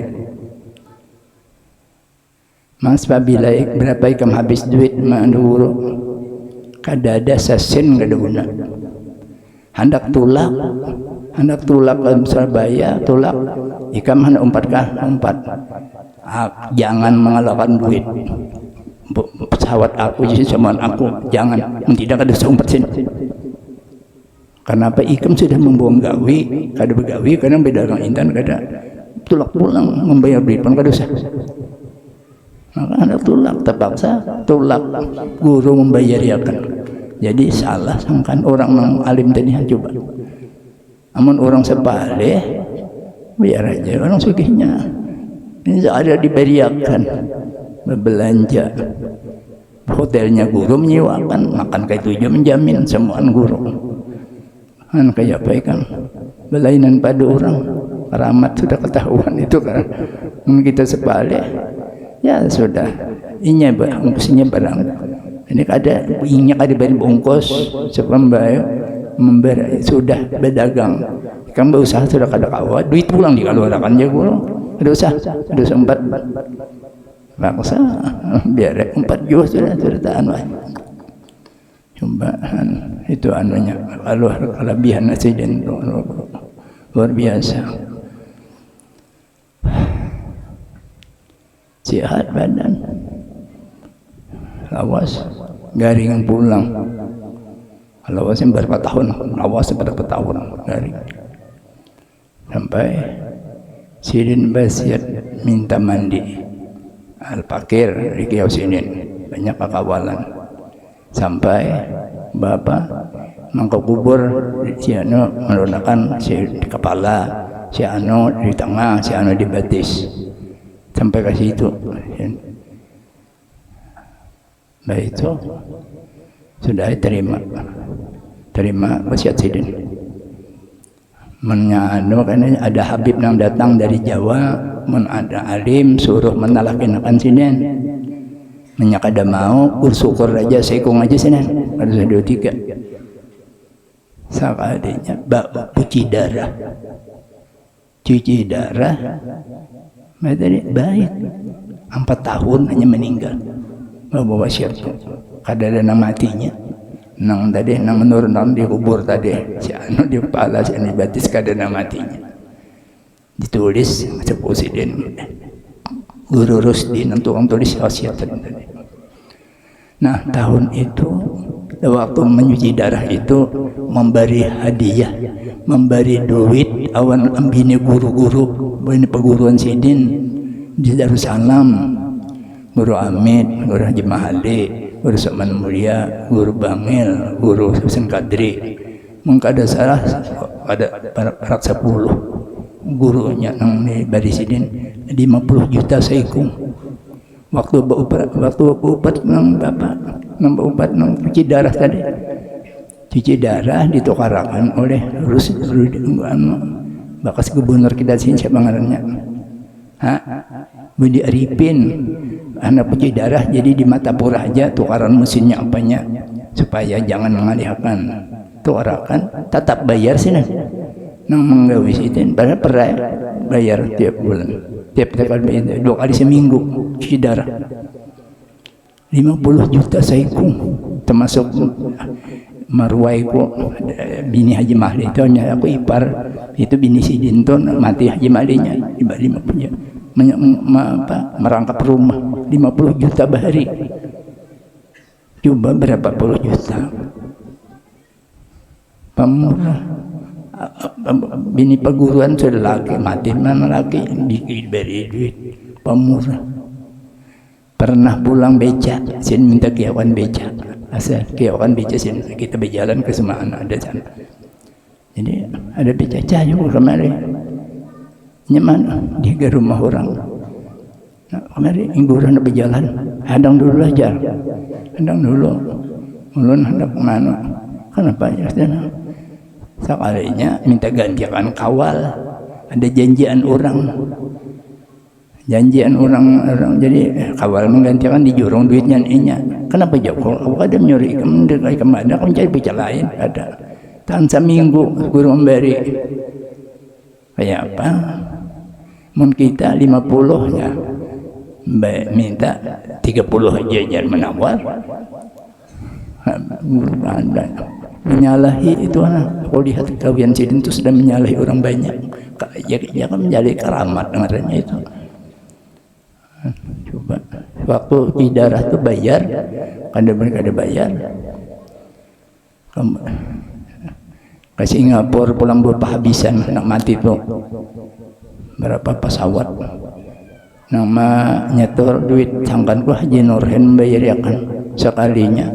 mas pabila berapa ikam habis duit mandu guru kada ada sasen kada guna hendak tulak ke Surabaya tulak ikam hendak umpat jangan mengalahkan duit pesawat aku jadi cuman aku jangan tidak ada seumpat sini. Kenapa ikam sudah membuang gawi, kada begawi, kadang berdagang intan, kada tulak pulang membayar duit pun kada usah. Maka ada tulak terpaksa tulak guru membayariakan. Jadi salah sangkan orang yang alim tadi coba. Amun orang sebalik biar aja orang sugihnya. Ini ada diberiakan berbelanja. Hotelnya guru menyewakan, makan kayak tujuh menjamin semuaan guru. Kan kayak apa kan belainan pada orang keramat sudah ketahuan itu kan kita sebalik ya sudah inya ongkosnya barang ini ada inya kada beri bungkus sepembayar memberi sudah berdagang kan berusaha sudah kada kawat duit pulang dikeluarkan ya guru ada usah empat bangsa biar 4 juta sudah tahan cobaan itu anunya kalau kelebihan asiden luar biasa sehat badan lawas garing pulang lawas berapa tahun lawas berapa tahun garing sampai sidin basiat minta mandi al-fakir di kios ini banyak kawalan sampai bapak mengkubur si anu menggunakan si di kepala, si anu di tengah, si anu di batis sampai ke situ. Baik itu sudah terima wasiat sidin. Menyanu karena ada Habib yang datang dari Jawa, men ada alim suruh menalakinkan sidin. Menyak ada mau bersyukur aja sekong aja sana ada 2 3 sakadanya bak cuci darah tadi baik 4 tahun hanya meninggal bawa siapa kada ada matinya nang tadi nang menurun di kubur tadi si anu di kepala si anu batis kada ada matinya ditulis presiden Guru Rusdin untuk tulis wasiat tadi. Nah tahun itu waktu menyuci darah itu memberi hadiah, memberi duit awan ambini guru-guru ini perguruan sidin di Darussalam, Guru Amit, Guru Haji Mahali, Guru Saman Mulia, Guru Bangil, Guru Husin Kadri. Mungkin ada salah ada 10 gurunya nang bari sidin 50 juta seikung. Waktu berobat nang bapak nang berobat nang cuci darah tadi. Cuci darah ditukarakan oleh bakas gubernur kita sini siapa ngarannya? Budi Arifin. Anak cuci darah jadi di Matapura aja tukaran mesinnya apanya supaya jangan mengalihkan. Tukarakan tetap bayar sini. Nang menggawis itu pernah bayar tiap bulan, tiap kali 2 kali seminggu cuci darah 50 juta saikung termasuk marwaiku bini Haji Mahli itu aku ipar itu bini si Dinton mati Haji Mahlinya dibagi 50 merangkap rumah 50 juta bahari coba berapa puluh juta pemurah bini perguruan sudah laki mati mana laki diberi duit pemurah pernah pulang beca sin minta kiawan beca asal kiawan beca sin kita berjalan ke Semaan ada sana Jadi ada becacah juga kemarin. Nyaman di rumah orang. Nah, kemarin ingguran berjalan. Hadang dulu aja. Hadang dulu. Ulun hendak kemana? Kenapa ya? Sekalinya minta gantikan kawal. Ada janjian orang. Janjian orang jadi kawal menggantikan di jurung duitnya inya. Kenapa jauh? Aku ada nyuri kemana? Aku mencari beca lain ada. Tahan seminggu guru memberi. Kayak apa? Mun kita 50 ya. Minta 30 aja jangan menawar. Ada menyalahi itu aku lihat kawian sidin itu sudah menyalahi orang banyak. Ya kan menjadi keramat dengarannya itu. Coba waktu di darah itu bayar, ada mereka ada bayar. Ke Singapura pulang berpahabisan nak mati tuh berapa pesawat. Nama nyetor duit sangkan ku Haji Nurhen bayar ya kan sekalinya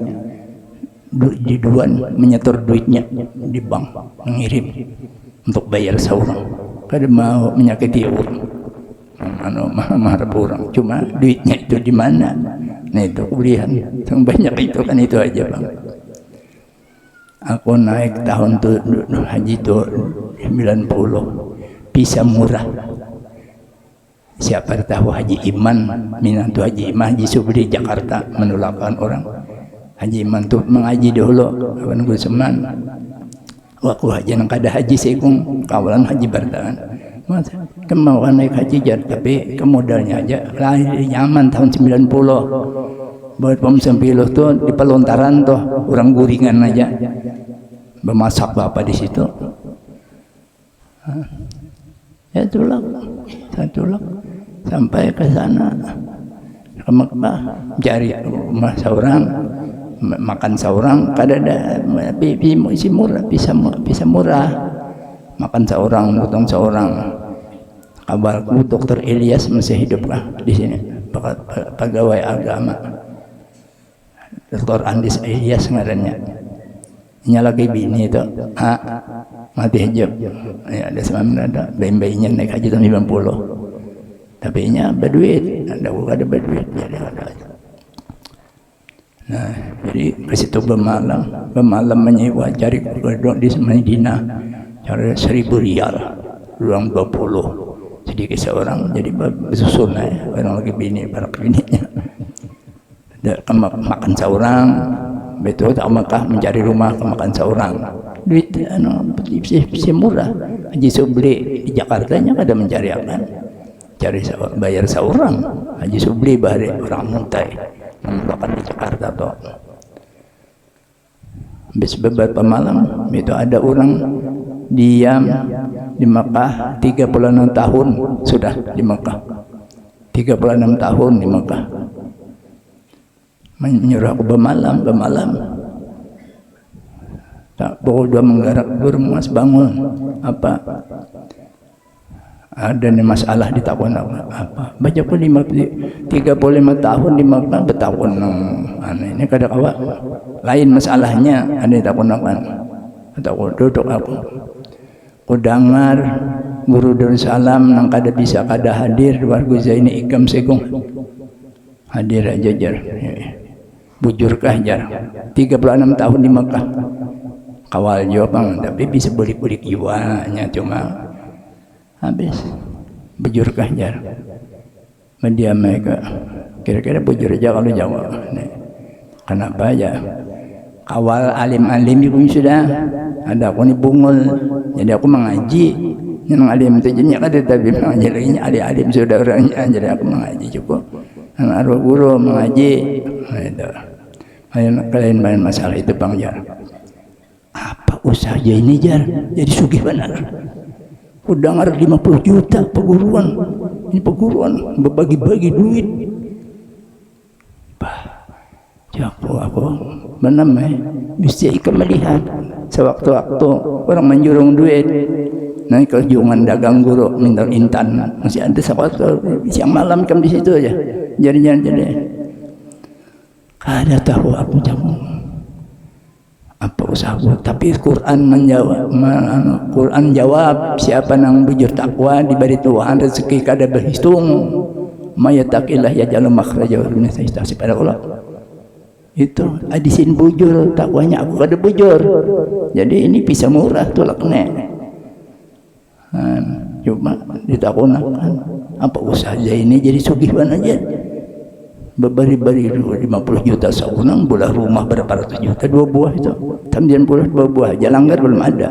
di duan menyetor duitnya di bank mengirim untuk bayar seorang. Kada mau menyakiti orang. Mengharap orang, cuma duitnya itu di mana? Nah itu kuliah, yang banyak itu kan itu aja bang. Aku naik tahun tuh haji itu 90, bisa murah. Siapa tahu Haji Iman, minantu Haji Iman, Haji Subri Jakarta menolakkan orang. Haji Iman tuh mengaji dulu, kawan gue seman. Waktu haji nang kada haji sekung kawalan haji bertahan. Kemauan naik haji jar, tapi kemodalnya aja lahir nyaman tahun 90 buat pom 90 tuh di pelontaran tuh orang guringan aja bermasak apa di situ ya tulak sampai ke sana ke Mekah cari rumah seorang makan seorang kada ada bisa murah makan seorang potong seorang. Kabarku Dokter Ilyas masih hidup lah di sini, pegawai agama. Dokter Andis Ilyas ngarannya. Nya lagi bini itu, mati hijab. Ya ada sama ada bayi-bayinya naik haji tahun 50. Tapi nya berduit, ada berduit jadi ada. Nah, jadi ke situ bermalam menyewa cari kodok di Madinah, cari 1.000 rial, ruang 20. Sedikit seorang jadi bersusun orang lagi bini para bininya makan seorang betul tak Mekah mencari rumah makan seorang duit bisa murah. Haji Subli di Jakarta nya kada mencari apa cari bayar seorang. Haji Subli bahari orang muntai mengeluarkan di Jakarta tuh habis beberapa malam itu ada orang diam di Mekah 36 tahun sudah di Mekah 36 tahun di Mekah menyuruh aku bermalam tak pukul 2 menggarak burung mas bangun apa ada nih masalah di tahun apa baca pun 35 tahun di Mekah bertahun ini kada awak lain masalahnya ada di tahun apa atau duduk apa kudangar guru Darussalam nang kada bisa kada hadir warga Zaini Ikam Segung hadir aja jar bujurkah jar 36 tahun di Mekah kawal jawab tapi bisa bulik-bulik jiwanya cuma habis bujurkah jar mendiam mereka kira-kira bujur aja kalau jawab kenapa aja awal alim-alim pun sudah ada aku ni bungul jadi aku mengaji yang alim itu jadinya kada tapi mengaji lagi alim sudah orangnya jadi aku mengaji cukup arwah guru mengaji itu kalian main masalah itu bang jar apa usaha ini jar jadi sugih benar udah ngarep 50 juta perguruan ini perguruan berbagi-bagi duit aku menam mesti ikut melihat sewaktu-waktu orang menjurung duit naik ke jungan dagang guru minta intan masih ada sewaktu siang malam kan di situ aja jadi kada tahu aku jamu apa sabut. Tapi Quran menjawab, Quran jawab, siapa nang bujur takwa diberi Tuhan rezeki kada berhitung. Mayatakillah yaj'al makhrajahu min sayyi'ati pada Allah. Itu adisin bujur takwanya aku kada bujur. Jadi ini bisa murah tulaknya. Cuma ditakunakan apa usaha ini jadi sugihan aja. Beri-beri 50 juta seunang, bola rumah berapa ratus juta, 2 buah itu. 90 2 buah, jalanggar belum ada.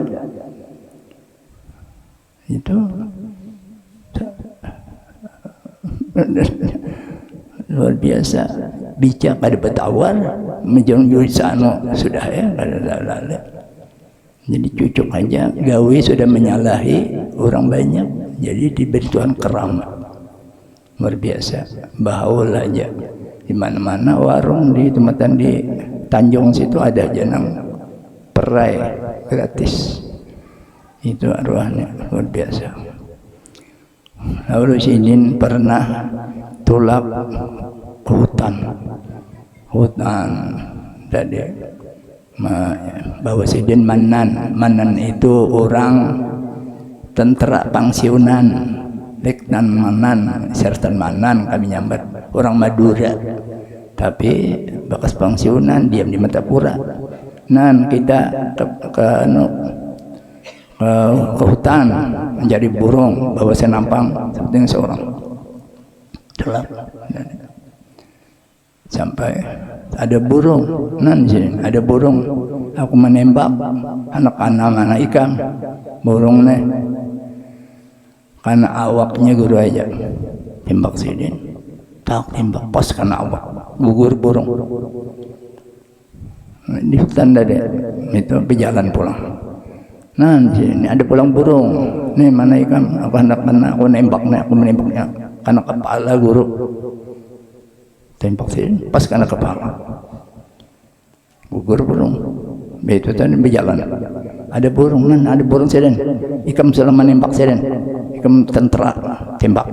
Itu luar biasa. Bijak pada bertawar, menjunjung sana sudah ya, ada. Jadi cucuk aja, gawe sudah menyalahi orang banyak. Jadi diberi Tuhan keramat. Luar biasa, bahaul aja. Di mana-mana warung di tempatan di Tanjung situ ada jenang perai gratis. Itu arwahnya luar biasa. Lalu Sidin pernah tulak hutan tadi bahwa Sidin Manan itu orang tentara pensiunan. Leknan Manan, Sertan Manan kami nyambat orang Madura, tapi bekas pensiunan diam di Matapura. Nan kita ke hutan menjadi burung bawa senampang seperti seorang telap. Sampai ada burung, nan sini ada burung. Aku menembak anak-anak mana ikan burungnya. Karena awaknya guru aja tembak Sidin, tak tembak pas karena awak gugur burung di hutan tadi itu berjalan pulang. Nah ini ada pulang burung nih mana ikan aku hendak aku menembaknya karena kepala guru tembak Sidin pas karena kepala gugur burung itu tadi berjalan ada burung Sidin ikam selama nembak Sidin ikam tentera tembak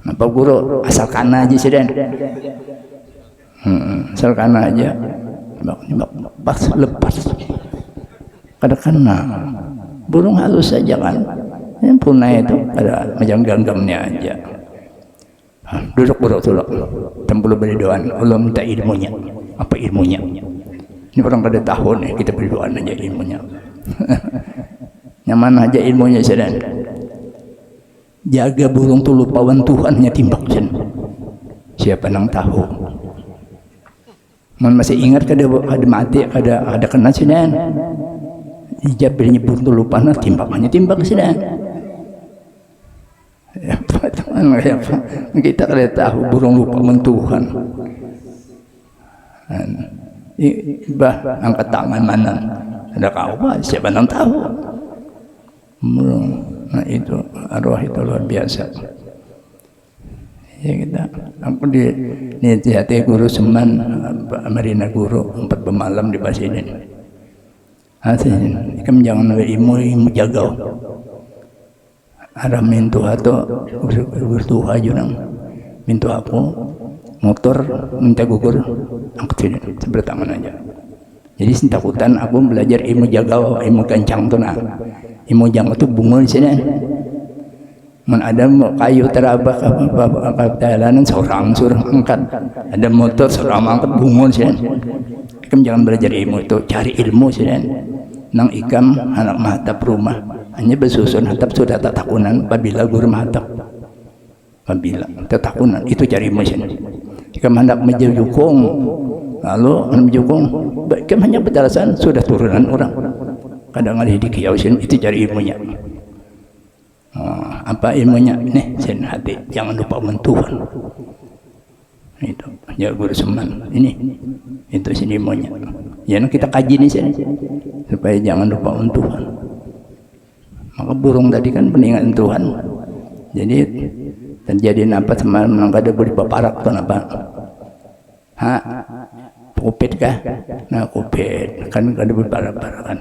apa guru asal kana aja Sidin asal kana aja nembak pas lepas kada kena burung halus saja kan yang punah itu ada macam ganggamnya aja. Duduk buruk tulak tempulu berdoaan Allah minta ilmunya apa ilmunya ini orang kada tahu nih kita berdoa aja ilmunya. Yang mana aja ilmunya Sidin jaga burung tu lupawan Tuhannya timbak Sidin siapa nang tahu masih ingat kada mati kada kena Sidin ijabnya burung tu lupawan timbakannya timbak Sidin apa teman apa kita kada tahu burung lupawan Tuhan bah angkat tangan mana ada kau siapa nang tahu. Nah itu arwah itu luar biasa ya kita aku di hati guru Seman Marina guru 4 pemalam di Basinin hasilnya ikam jangan ilmu jaga ada mintu atau bertuha junang mintu aku motor minta gugur angkat sini sebelah tangan aja jadi sentakutan aku belajar ilmu jaga ilmu kencang tuh nah ilmu jangka itu bungul sini man ada kayu terabak apa jalanan seorang suruh angkat ada motor seorang angkat bungul sini ikam jangan belajar ilmu itu cari ilmu sini nang ikam anak mahatap rumah hanya bersusun hatap sudah tak takunan apabila guru mahatap apabila tetakunan itu cari ilmu sini ikam hendak menjukung lalu menjukung ikam hanya berjelasan sudah turunan orang kadang ada di kiausin itu cari ilmunya. Apa ilmunya nih sen hati jangan lupa mentuhan itu ya guru Seman ini itu sini ilmunya ya kita kaji nih sini supaya jangan lupa mentuhan maka burung tadi kan peningan Tuhan jadi terjadi apa semalam kada boleh paparak tuh apa kupit kah nah kupit kan kada boleh paparak kan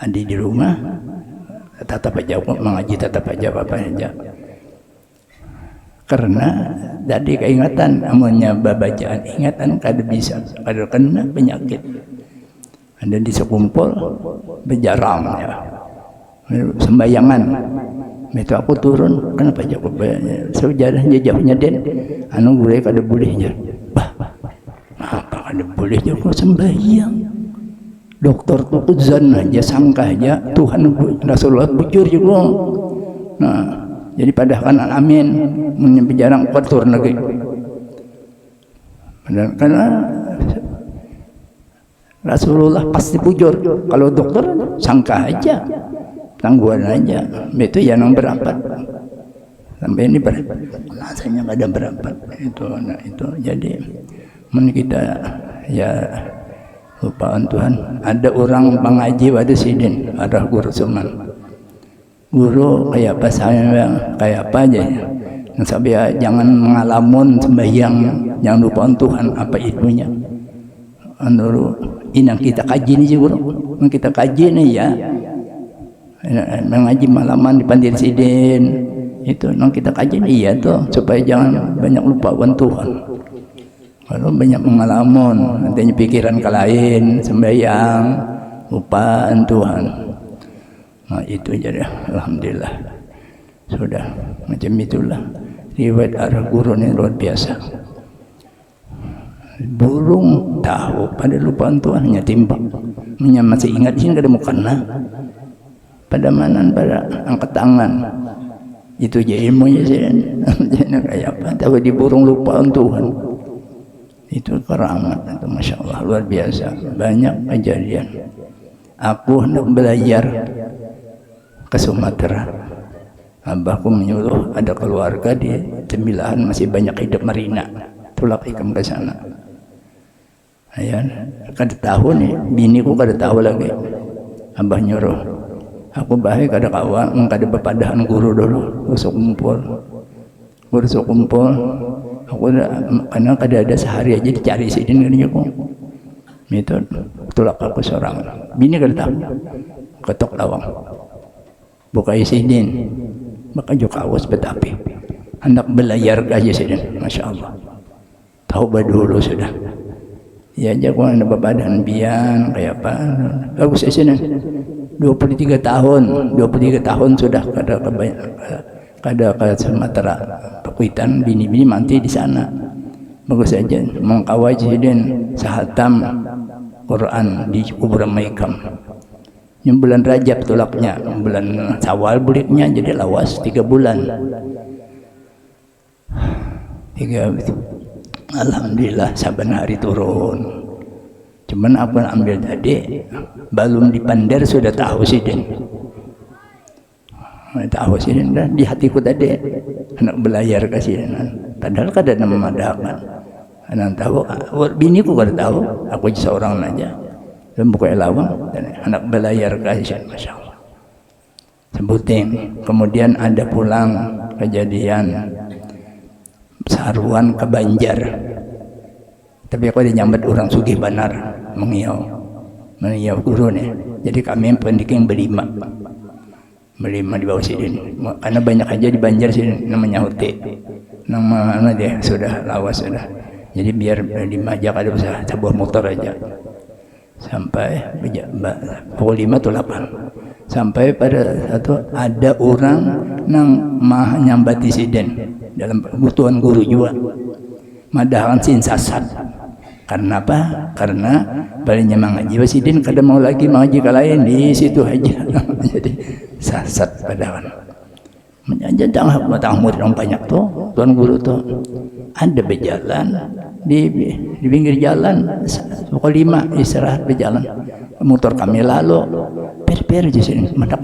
adi di rumah tatap aja mengaji tatap aja apa aja karena jadi keingatan amunnya babacaan ingatan kada bisa kada kena penyakit Ada di sekumpul berjarang ya. Sembayangan. Itu aku turun, kenapa Jakob? Sejarahnya jauhnya den, anu gue kada bolehnya. Bah, apa kada bolehnya kok sembahyang? Dokter tuh uzan aja, sangka aja Tuhan Rasulullah bujur juga. Nah, jadi pada kan amin, menyampai jarang kotor lagi. Karena Rasulullah pasti bujur. Kalau dokter sangka aja. Tangguhan aja, itu yang berempat sampai ini rasanya ada berempat itu, nah itu jadi kita ya lupaan Tuhan. Ada orang pengaji pada sidin, ada guru suman, guru kayak apa saya kayak apa aja ya. Sampai ya, jangan mengalamun sembahyang, jangan lupaan Tuhan apa itunya. Anu inang kita kaji nih guru, kita kaji nih ya. Mengaji malaman di Pandir Sidin itu nang kita kaji iya tuh supaya jangan banyak lupakan Tuhan. Kalau banyak mengalamun nantinya pikiran ke lain sembahyang lupaan Tuhan. Nah itu jadi alhamdulillah sudah macam itulah riwayat arah guru ini luar biasa. Burung tahu pada lupaan Tuhan hanya timbang masih ingat sini kada mau kena pada mana pada angkat tangan itu aja ilmunya sih kayak apa tapi di burung lupaan Tuhan itu keramat itu Masya Allah luar biasa banyak kejadian. Aku hendak belajar ke Sumatera, abahku menyuruh ada keluarga di Tembilahan masih banyak hidup marina tulak ikam ke sana. Ayan kada tahu nih biniku kada tahu lagi abah nyuruh. Aku baik kada kawan, kada bepadahan guru dulu, usuk kumpul. Aku karena kada ada sehari aja dicari sidin kan aku. Itu tulak aku seorang. Bini kada tahu. Ketok lawang. Buka sidin. Maka juga awas betapi. Hendak belayar aja sidin, Masya Allah. Tahu dulu sudah. Ya aja aku ada bepadahan bian kayak apa. Bagus sidin. 23 tahun sudah kada ke Sumatera Pakuitan bini-bini manti di sana bagus saja mengkawai sidin sahatam Quran di kuburan Maikam yang bulan Rajab tulaknya bulan Syawal buliknya jadi lawas 3 bulan alhamdulillah saban hari turun. Cuman aku ambil tadi belum dipandar sudah tahu sidin. Tahu sidin dah di hatiku tadi anak belayar ke sidin. Padahal kada nama madakan. Anak tahu biniku kada tahu, aku seorang aja. Dan buka lawang dan anak belayar ke sidin Masya Allah. Sebutin. Kemudian ada pulang kejadian saruan ke Banjar. Tapi aku ada nyambat orang sugih banar mengiau guru nih. Jadi kami pendidik yang berlima di bawah sidin. Karena banyak aja di Banjar sini namanya Huti. Nama dia sudah lawas sudah. Jadi biar berlima aja kada usah sebuah motor aja. Sampai pukul 5 atau 8. Sampai pada satu ada orang nang mah nyambati sidin dalam kebutuhan guru juga. Madahan sin sasat. Karena apa? Karena baliknya mengaji wasidin kada mau lagi mengaji ke lain di situ aja. Jadi sasat padahal. Menjanjang matang murid orang banyak tuh, tuan guru tuh ada berjalan di pinggir jalan pukul 5 istirahat berjalan. Motor kami lalu per di sini, mendak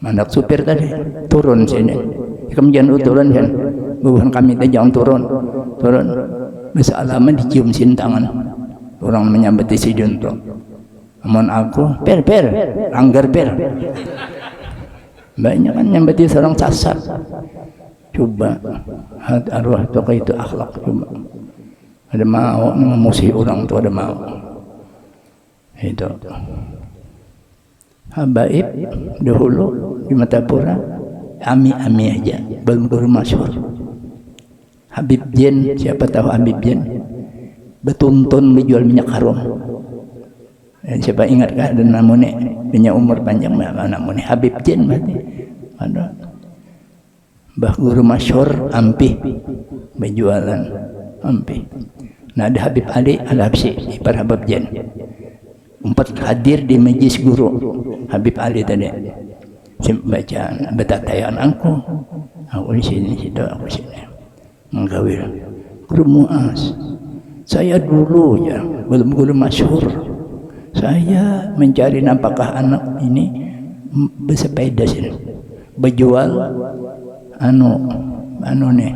mandak supir tadi turun sini. Kemudian turun kan, bukan kami tadi jangan turun. Bisa alaman dicium sin tangan orang menyambati sidin tuh. Amun aku per anggar per banyak kan nyambati seorang sasar. Coba arwah tokoh itu akhlak coba ada mau memusuhi orang tuh ada mau itu habaib dahulu di Matapura ami aja belum guru masyhur. Habib Jen, siapa tahu Habib Jen? Betuntun menjual minyak haram. Siapa ingat kan ada namanya punya umur panjang namanya Habib Jin berarti. Ada Mbah Guru masyhur Ampih berjualan Ampih. Nah ada Habib Ali Al-Habsyi ipar Habib Jin. Empat hadir di majlis guru Habib Ali tadi. Bacaan betatayan aku di sini situ aku sini menggawir Guru Muaz. Saya dulu ya belum guru masyhur. Saya mencari apakah anak ini bersepeda sini, berjual nih,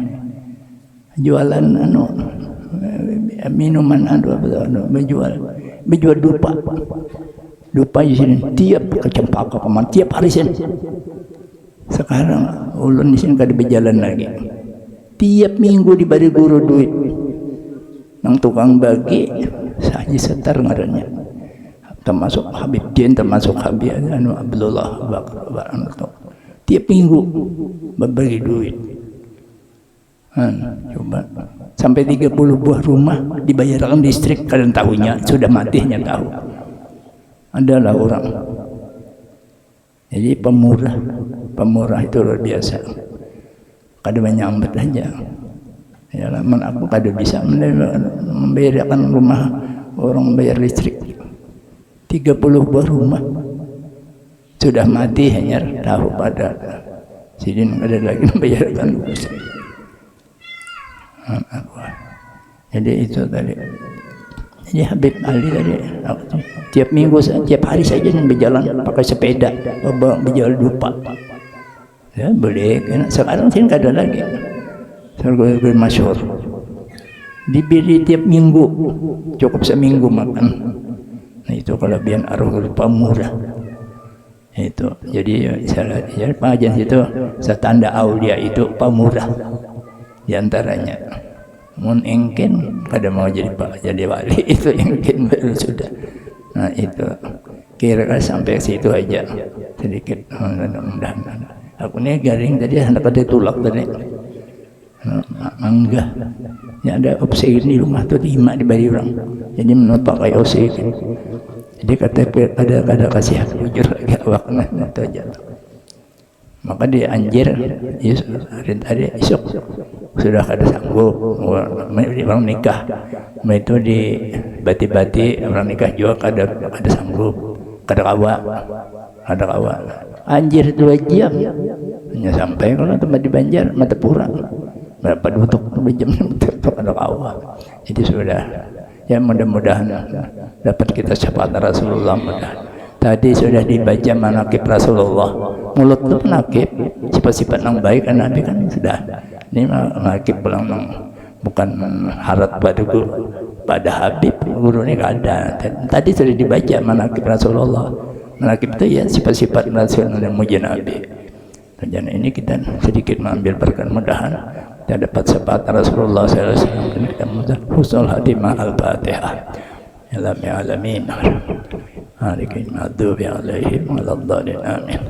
jualan minuman berjual dupa di sini tiap ke Cempaka Paman tiap hari sini. Sekarang ulun di sini kada berjalan lagi. Tiap minggu diberi guru duit, nang tukang bagi saja setar ngarannya. Termasuk Habib Jin, termasuk Habib Abdullah Bakar. Tiap minggu berbagi duit. Coba sampai 30 buah rumah dibayarkan listrik, kalian tahunya sudah matinya tahu. Adalah orang. Jadi pemurah itu luar biasa. Kada menyambut aja. Ya, aku kada bisa membayarkan rumah orang bayar listrik. 30 buah rumah sudah mati hanya tahu pada sini ada lagi membayarkan. Jadi itu tadi. Jadi Habib Ali tadi tiap minggu tiap hari saja berjalan pakai sepeda berjalan dupa. Ya boleh. Sekarang sini nggak ada lagi. Guru masyhur diberi tiap minggu cukup seminggu makan. Nah itu kelebihan arwah pemurah itu. Jadi ya pengajian itu setanda aulia itu pemurah diantaranya. Mun engken pada mau jadi wali itu engken baru sudah. Nah itu kira-kira sampai situ aja sedikit. Mudah-mudahan aku nih garing tadi anak ada tulak tadi. Mangga ya ada oksigen di rumah tuh 5 diberi orang, jadi menurut pakai oksigen. Jadi ada kasih jujur lagi awaknya itu aja. Maka dia anjir hari tadi esok sudah kada sanggup orang nikah, itu di bati-bati orang nikah juga kada sanggup, kada kawa anjir 2 jam hanya sampai kalau tempat di Banjar mata pura berapa duduk 2 jam ada kawa. Jadi sudah ya mudah-mudahan dapat kita syafaat Rasulullah. Tadi sudah dibaca manaqib Rasulullah, mulut itu manaqib sifat-sifat yang baik kan Nabi kan sudah. Ini manaqib pulang bukan harap pada Habib guru ini gak ada. Tadi sudah dibaca manaqib Rasulullah. Manaqib itu ya sifat-sifat Rasulullah yang muji Nabi. Dan ini kita sedikit mengambil berkah, mudahan kita dapat syafaat Rasulullah sallallahu alaihi wasallam dan kita husnul khatimah. Al-Fatihah. Ya Alamin. Harikin madhubi alaihim waladhdallin. Amin.